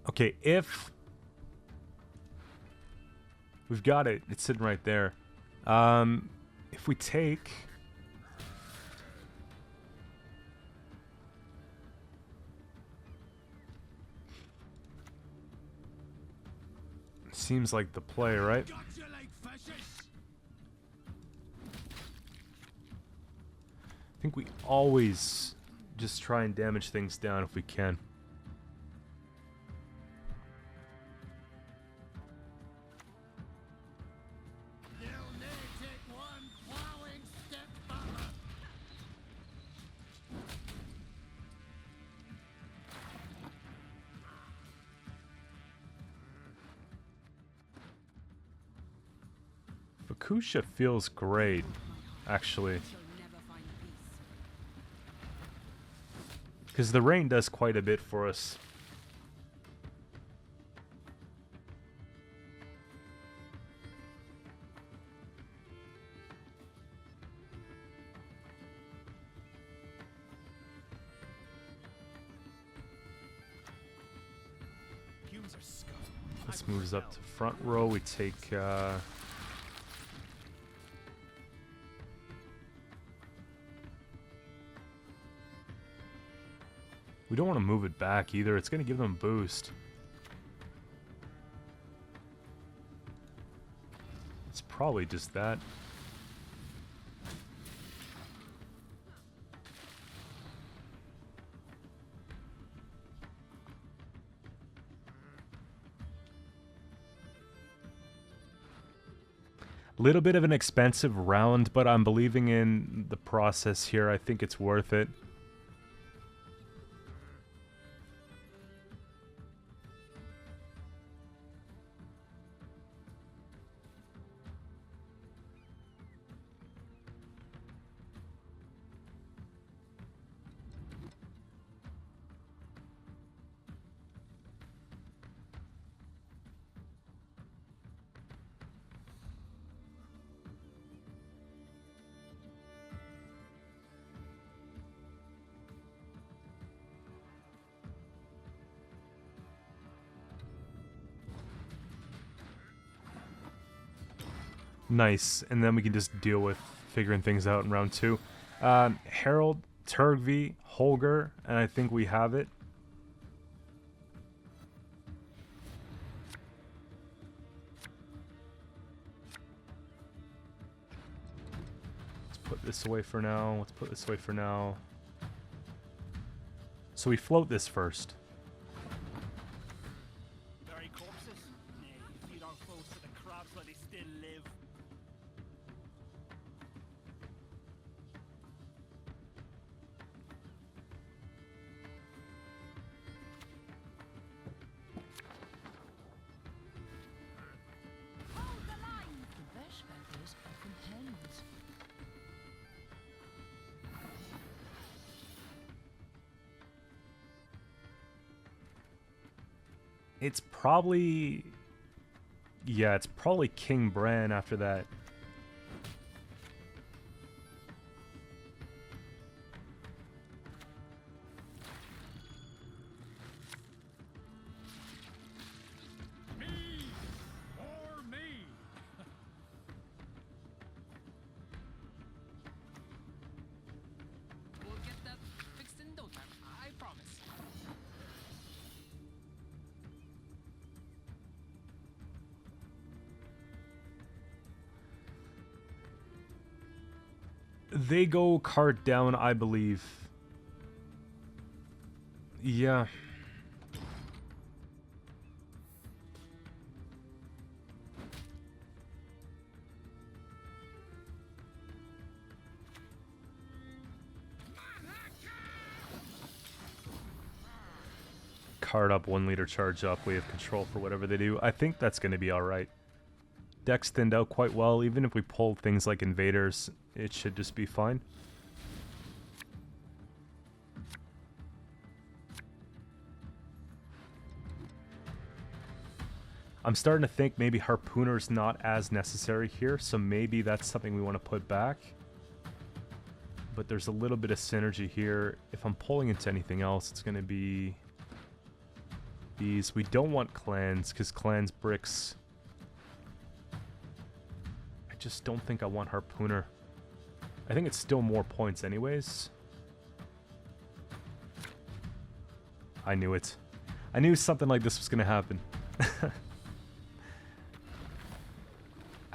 Okay, if we've got it, it's sitting right there. If we take Seems like the play, right? Got you like fishes. I think we always just try and damage things down if we can. You'll need take one plowing step forward. Fukusha feels great, actually. Shall never find peace. Because the rain does quite a bit for us. Humans are scum. This moves up to front row. We take we don't want to move it back either. It's going to give them a boost. It's probably just that. Little bit of an expensive round, but I'm believing in the process here. I think it's worth it. Nice, and then we can just deal with figuring things out in round 2. Harold, Turgvi, Holger, and I think we have it. Let's put this away for now. Let's put this away for now. So we float this first. Very corpses? Nay, feed our foes to the crabs while they still live. Hold the line! The best feathers are from hens. It's probably... Yeah, it's probably King Bran after that. Me or me? We'll get that fixed in no time, I promise. They go cart down, I believe. Yeah. Cart up, 1 liter charge up. We have control for whatever they do. I think that's going to be alright. Dex thinned out quite well. Even if we pull things like invaders, it should just be fine. I'm starting to think maybe Harpooner's not as necessary here, so maybe that's something we want to put back. But there's a little bit of synergy here. If I'm pulling into anything else, it's going to be these. We don't want clans, because clans bricks. I just don't think I want Harpooner. I think it's still more points anyways. I knew it. I knew something like this was going to happen.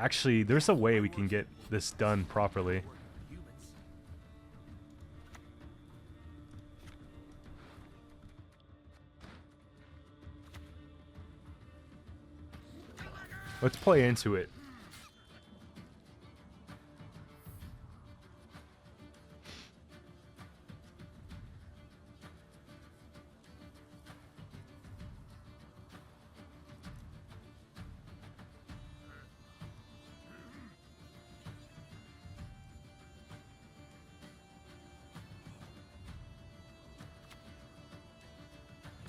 Actually, there's a way we can get this done properly. Humans. Let's play into it.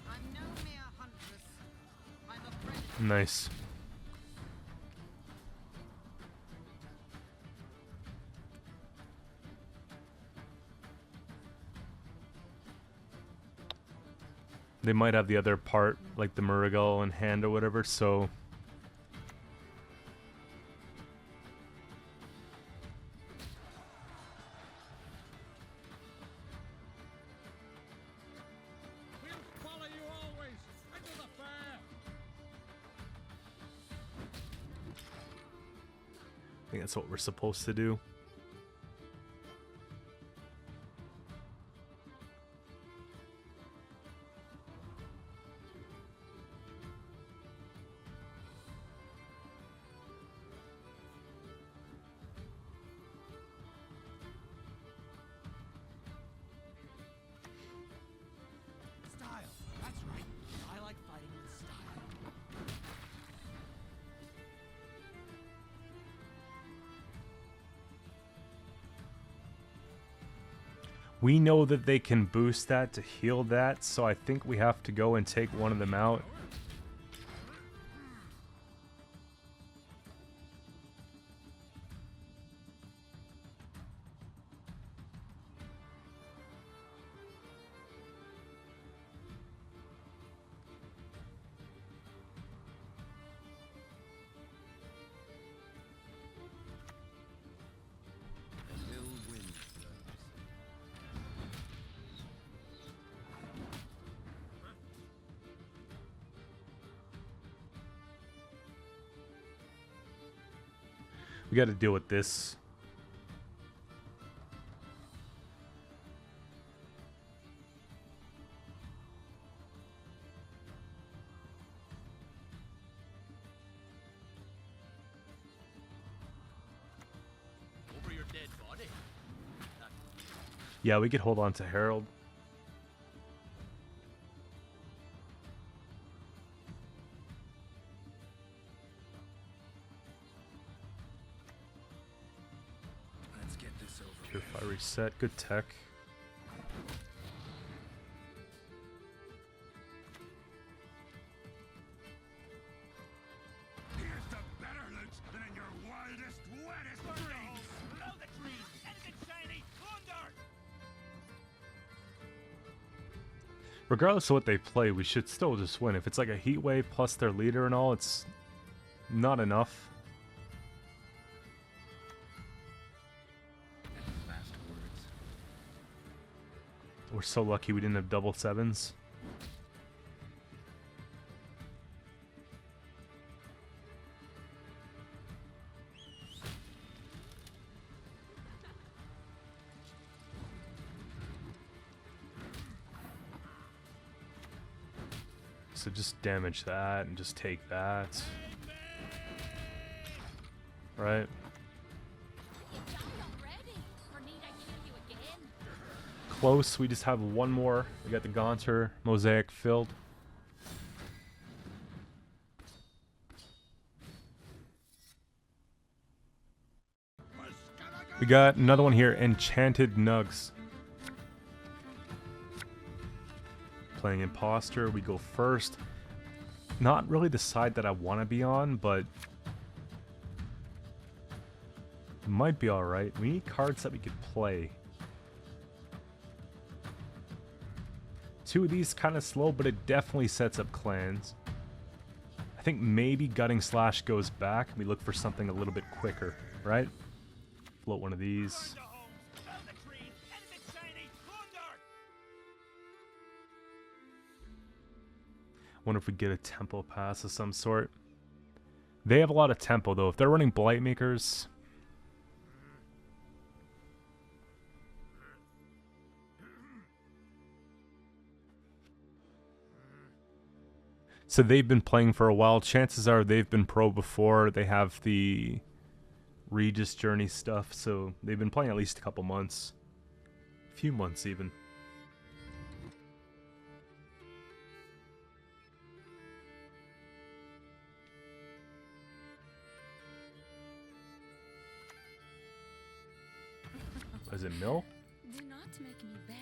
I'm no mere huntress. I'm a predator. Nice. They might have the other part, like the Murigal in hand or whatever, so... We'll follow you always into the fair. I think that's what we're supposed to do. Style. That's right. I like fighting with style. We know that they can boost that to heal that, so I think we have to go and take one of them out. An ill wind blows. We got to deal with this. Over your dead body. Yeah, we could hold on to Harold. Let's get this over with. Purify reset, good tech. Here's to better loot than in your wildest, wettest dreams. Blow the trees, anything shiny, thunder. Regardless of what they play, we should still just win. If it's like a heat wave plus their leader and all, it's not enough. Last words. We're so lucky we didn't have double sevens. So just damage that and just take that. Right? You died already. Or need I kill you again? Close, we just have one more. We got the Gaunter mosaic filled. We got another one here, Enchanted Nugs. Playing Imposter, we go first. Not really the side that I want to be on, but it might be alright. We need cards that we could play. Two of these kind of slow, but it definitely sets up clans. I think maybe Gutting Slash goes back. We look for something a little bit quicker, right? Float one of these. Burn the homes, blow the trees, anything shiny, thunder. Wonder if we get a tempo pass of some sort. They have a lot of tempo, though. If they're running Blight Makers... So they've been playing for a while. Chances are they've been pro before. They have the Regis Journey stuff, so they've been playing at least a couple months. A few months, even. Is it Mill? Do not make me beg.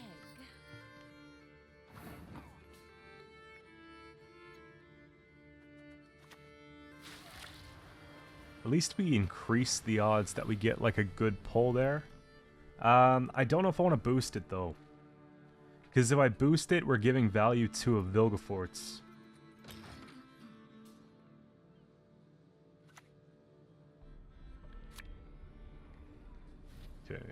At least we increase the odds that we get like a good pull there. I don't know if I want to boost it though. Because if I boost it, we're giving value to a Vilgefortz. Okay.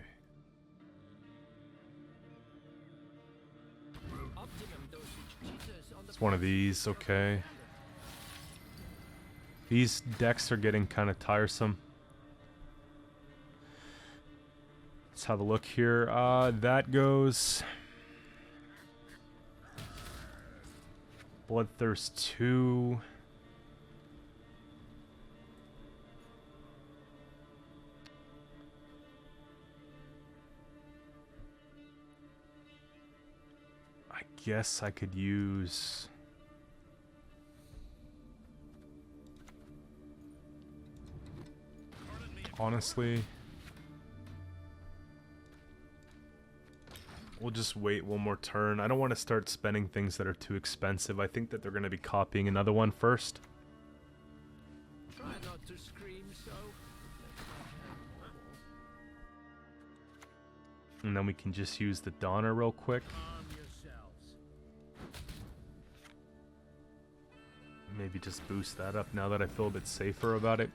It's one of these, okay. These decks are getting kind of tiresome. Let's have a look here. That goes... Bloodthirst 2. I guess I could use... Honestly, we'll just wait one more turn. I don't want to start spending things that are too expensive. I think that they're going to be copying another one first. Try not to scream so. And then we can just use the Donner real quick. Calm yourselves. Maybe just boost that up now that I feel a bit safer about it.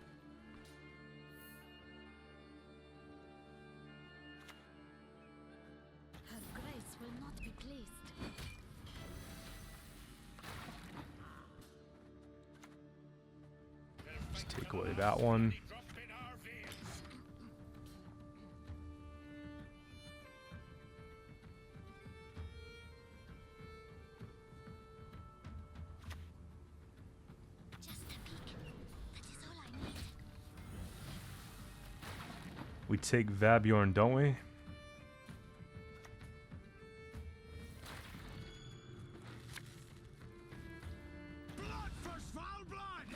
Her grace will not be pleased. Just take away that one. Just a peek. That is all I need. We take Vabjorn, don't we? Blood for Svalbard!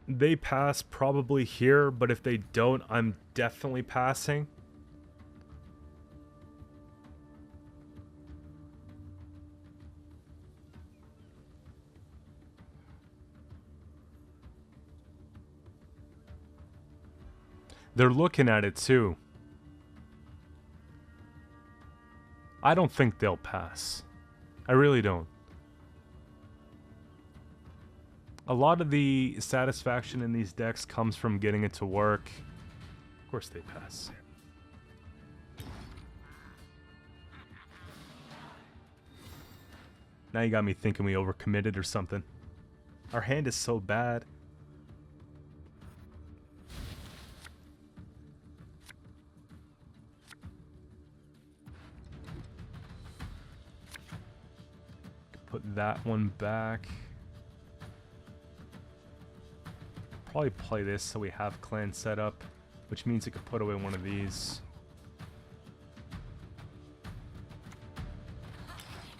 They pass probably here, but if they don't, I'm definitely passing. They're looking at it too. I don't think they'll pass. I really don't. A lot of the satisfaction in these decks comes from getting it to work. Of course they pass. Now you got me thinking we overcommitted or something. Our hand is so bad. Put that one back. Probably play this so we have clan set up, which means it could put away one of these.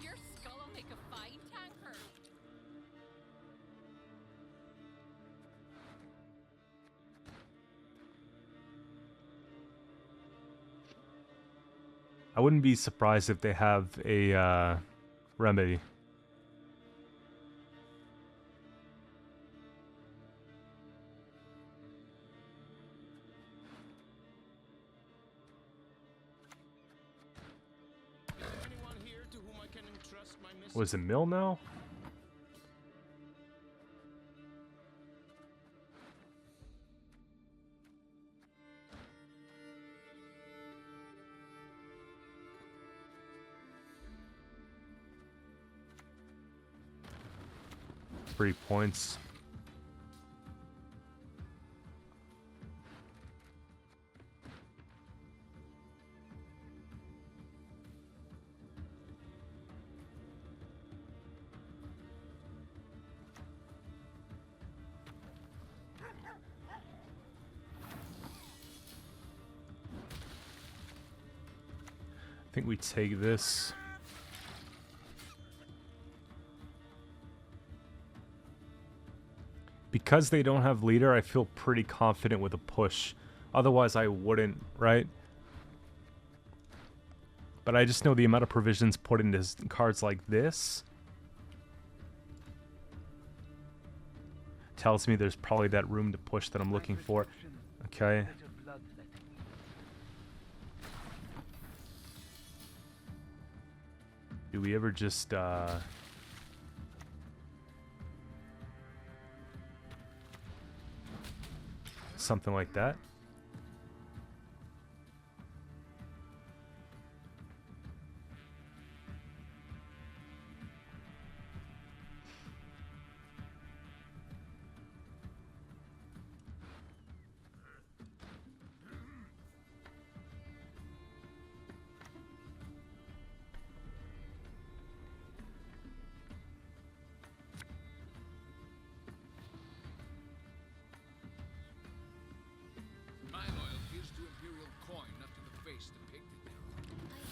Your skull will make a fine tanker. I wouldn't be surprised if they have a remedy. Anyone here to whom I can entrust my mission? Was it Mill now? 3 points. I think we take this. Because they don't have leader, I feel pretty confident with a push. Otherwise, I wouldn't, right? But I just know the amount of provisions put into cards like this tells me there's probably that room to push that I'm looking for. Okay. Do we ever just, something like that? My loyalty is to Imperial coin, not to the face depicted thereon.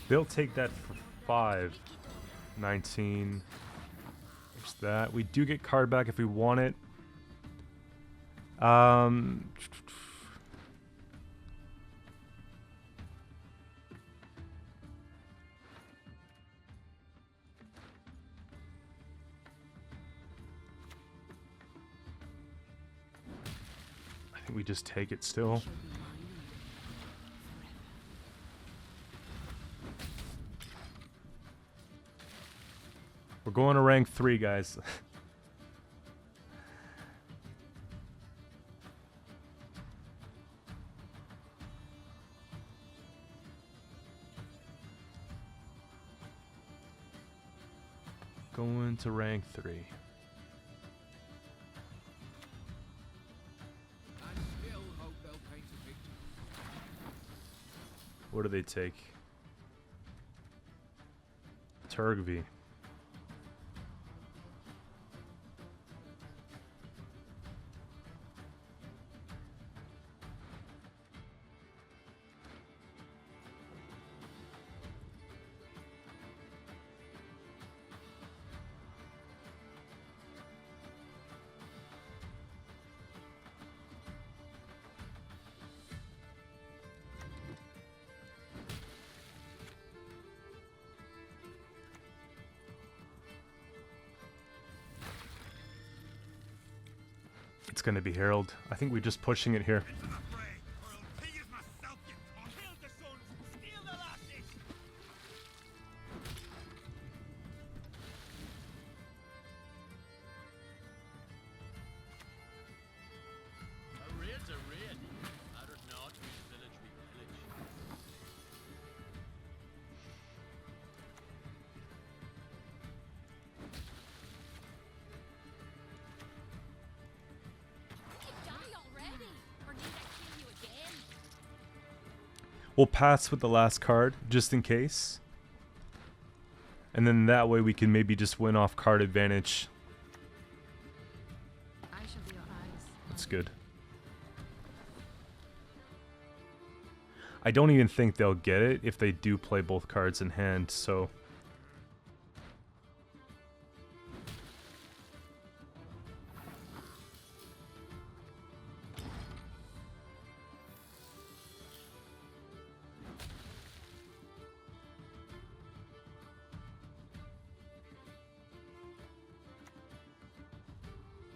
They'll take that for 5. 19. There's that. We do get card back if we want it. I think we just take it still. We're going to rank 3, guys. Going to rank 3. I still hope they'll paint a picture. What do they take? Turgvy. It's gonna be Herald. I think we're just pushing it here. Into the fray, or I'll pay as myself, you cunt. Kill the sons, steal the lasses. A raid's a raid. Matters not whose village we pillage. You die already, or need I kill you again? We'll pass with the last card, just in case. And then that way we can maybe just win off card advantage. I shall be your eyes. That's good. I don't even think they'll get it if they do play both cards in hand, so...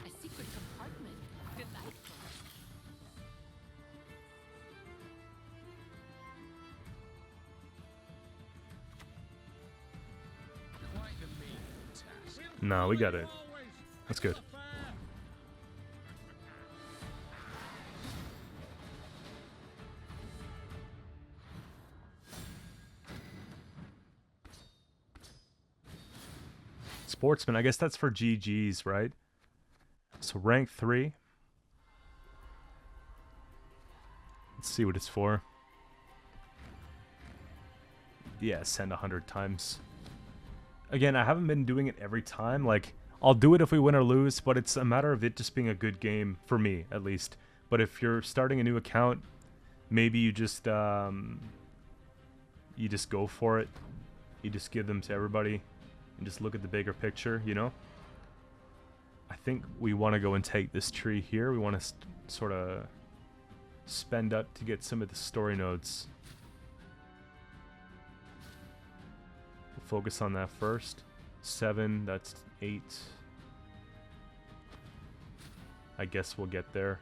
A secret compartment. Delightful. Quite the mean task. No, we got it. That's good. Sportsman, I guess that's for GGs, right? So rank 3. Let's see what it's for. Yeah, send 100 times. Again, I haven't been doing it every time. Like, I'll do it if we win or lose, but it's a matter of it just being a good game, for me, at least. But if you're starting a new account, maybe you just go for it. You just give them to everybody and just look at the bigger picture, you know? I think we want to go and take this tree here. We want to sort of spend up to get some of the story nodes. We'll focus on that first. 7, that's 8. I guess we'll get there.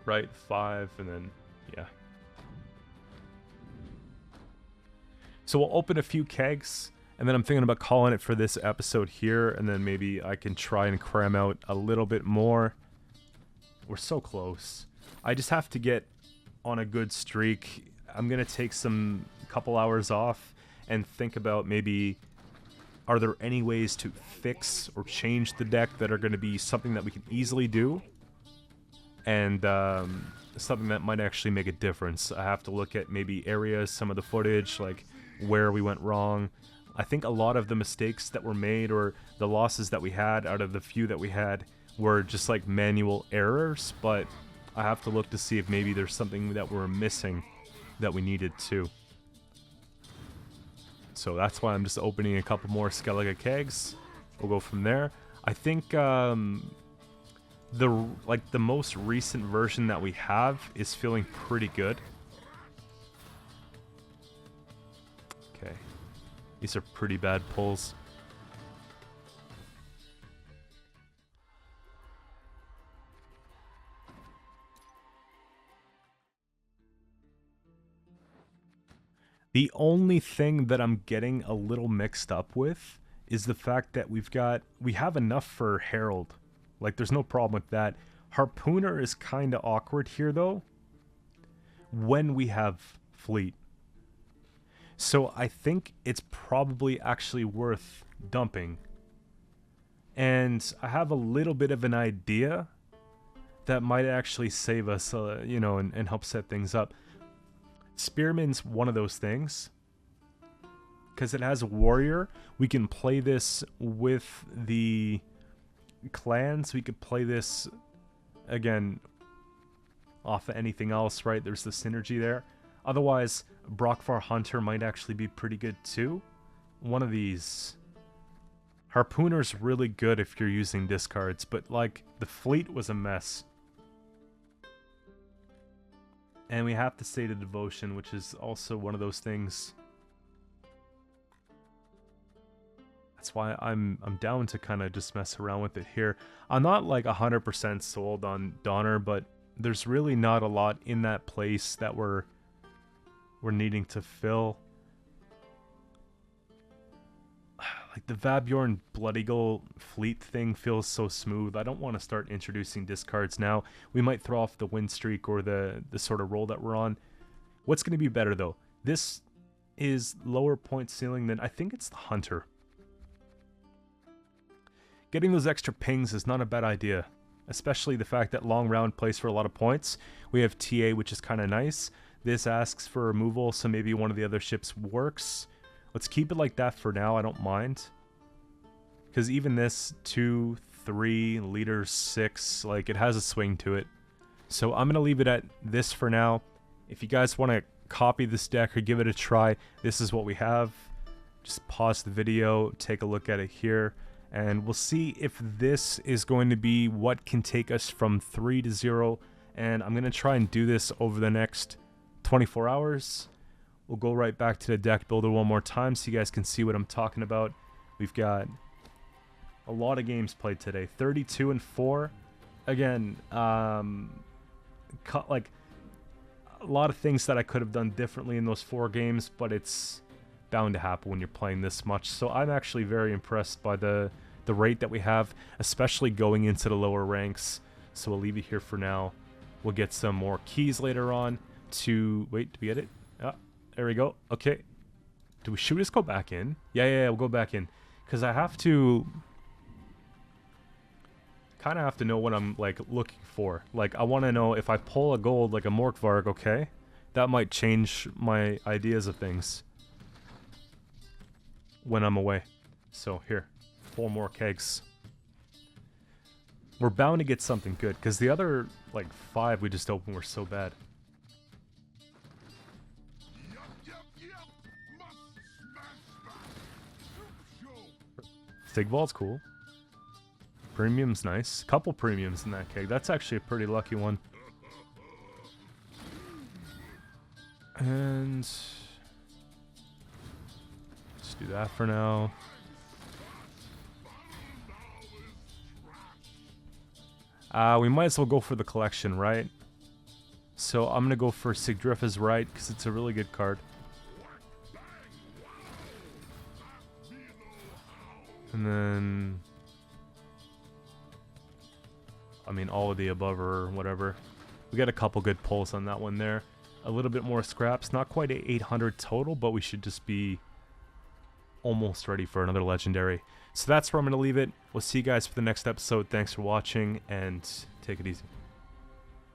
Right, 5, and then, yeah. So we'll open a few kegs, and then I'm thinking about calling it for this episode here, and then maybe I can try and cram out a little bit more. We're so close. I just have to get on a good streak. I'm going to take some couple hours off and think about maybe, are there any ways to fix or change the deck that are going to be something that we can easily do? And something that might actually make a difference. I have to look at maybe areas, some of the footage, like where we went wrong. I think a lot of the mistakes that were made or the losses that we had out of the few that we had were just like manual errors, but I have to look to see if maybe there's something that we're missing that we needed to. So that's why I'm just opening a couple more Skellige kegs. We'll go from there. I think the most recent version that we have is feeling pretty good. Okay. These are pretty bad pulls. The only thing that I'm getting a little mixed up with is the fact that we have enough for Herald. Like, there's no problem with that. Harpooner is kind of awkward here, though, when we have Fleet. So I think it's probably actually worth dumping. And I have a little bit of an idea that might actually save us, and help set things up. Spearman's one of those things. Because it has a warrior. We can play this with the clans. We could play this, again, off of anything else, right? There's the synergy there. Otherwise, Brockvar Hunter might actually be pretty good too. One of these. Harpooner's really good if you're using discards, but like, the Fleet was a mess. And we have to say the Devotion, which is also one of those things. That's why I'm down to kind of just mess around with it here. I'm not like 100% sold on Donner, but there's really not a lot in that place that we're needing to fill. Like the Vabjorn Blood Eagle Fleet thing feels so smooth. I don't want to start introducing discards now. We might throw off the win streak or the sort of roll that we're on. What's going to be better though? This is lower point ceiling than, I think it's the Hunter. Getting those extra pings is not a bad idea, especially the fact that long round plays for a lot of points. We have TA, which is kind of nice. This asks for removal, so maybe one of the other ships works. Let's keep it like that for now, I don't mind. Because even this 2, 3, leader 6, like it has a swing to it. So I'm going to leave it at this for now. If you guys want to copy this deck or give it a try, this is what we have. Just pause the video, take a look at it here. And we'll see if this is going to be what can take us from 3 to 0. And I'm going to try and do this over the next 24 hours. We'll go right back to the deck builder one more time so you guys can see what I'm talking about. We've got a lot of games played today. 32 and 4. Again, like a lot of things that I could have done differently in those 4 games, but it's bound to happen when you're playing this much. So I'm actually very impressed by the rate that we have, especially going into the lower ranks. So we'll leave it here for now. We'll get some more keys later on to... Wait, did we get it? Ah, there we go. Okay. Should we just go back in? Yeah, we'll go back in. Because I have to kind of have to know what I'm like looking for. Like I want to know if I pull a gold like a Morkvarg, okay, that might change my ideas of things when I'm away. So here, 4 more kegs. We're bound to get something good because the other like 5 we just opened were so bad. Stigvald's cool. Premium's nice. Couple premiums in that keg. That's actually a pretty lucky one. And let's do that for now. We might as well go for the collection, right? So I'm gonna go for Sigdrifa's Right because it's a really good card. And then, I mean, all of the above or whatever. We got a couple good pulls on that one there. A little bit more scraps. Not quite 800 total, but we should just be almost ready for another legendary. So that's where I'm going to leave it. We'll see you guys for the next episode. Thanks for watching, and take it easy.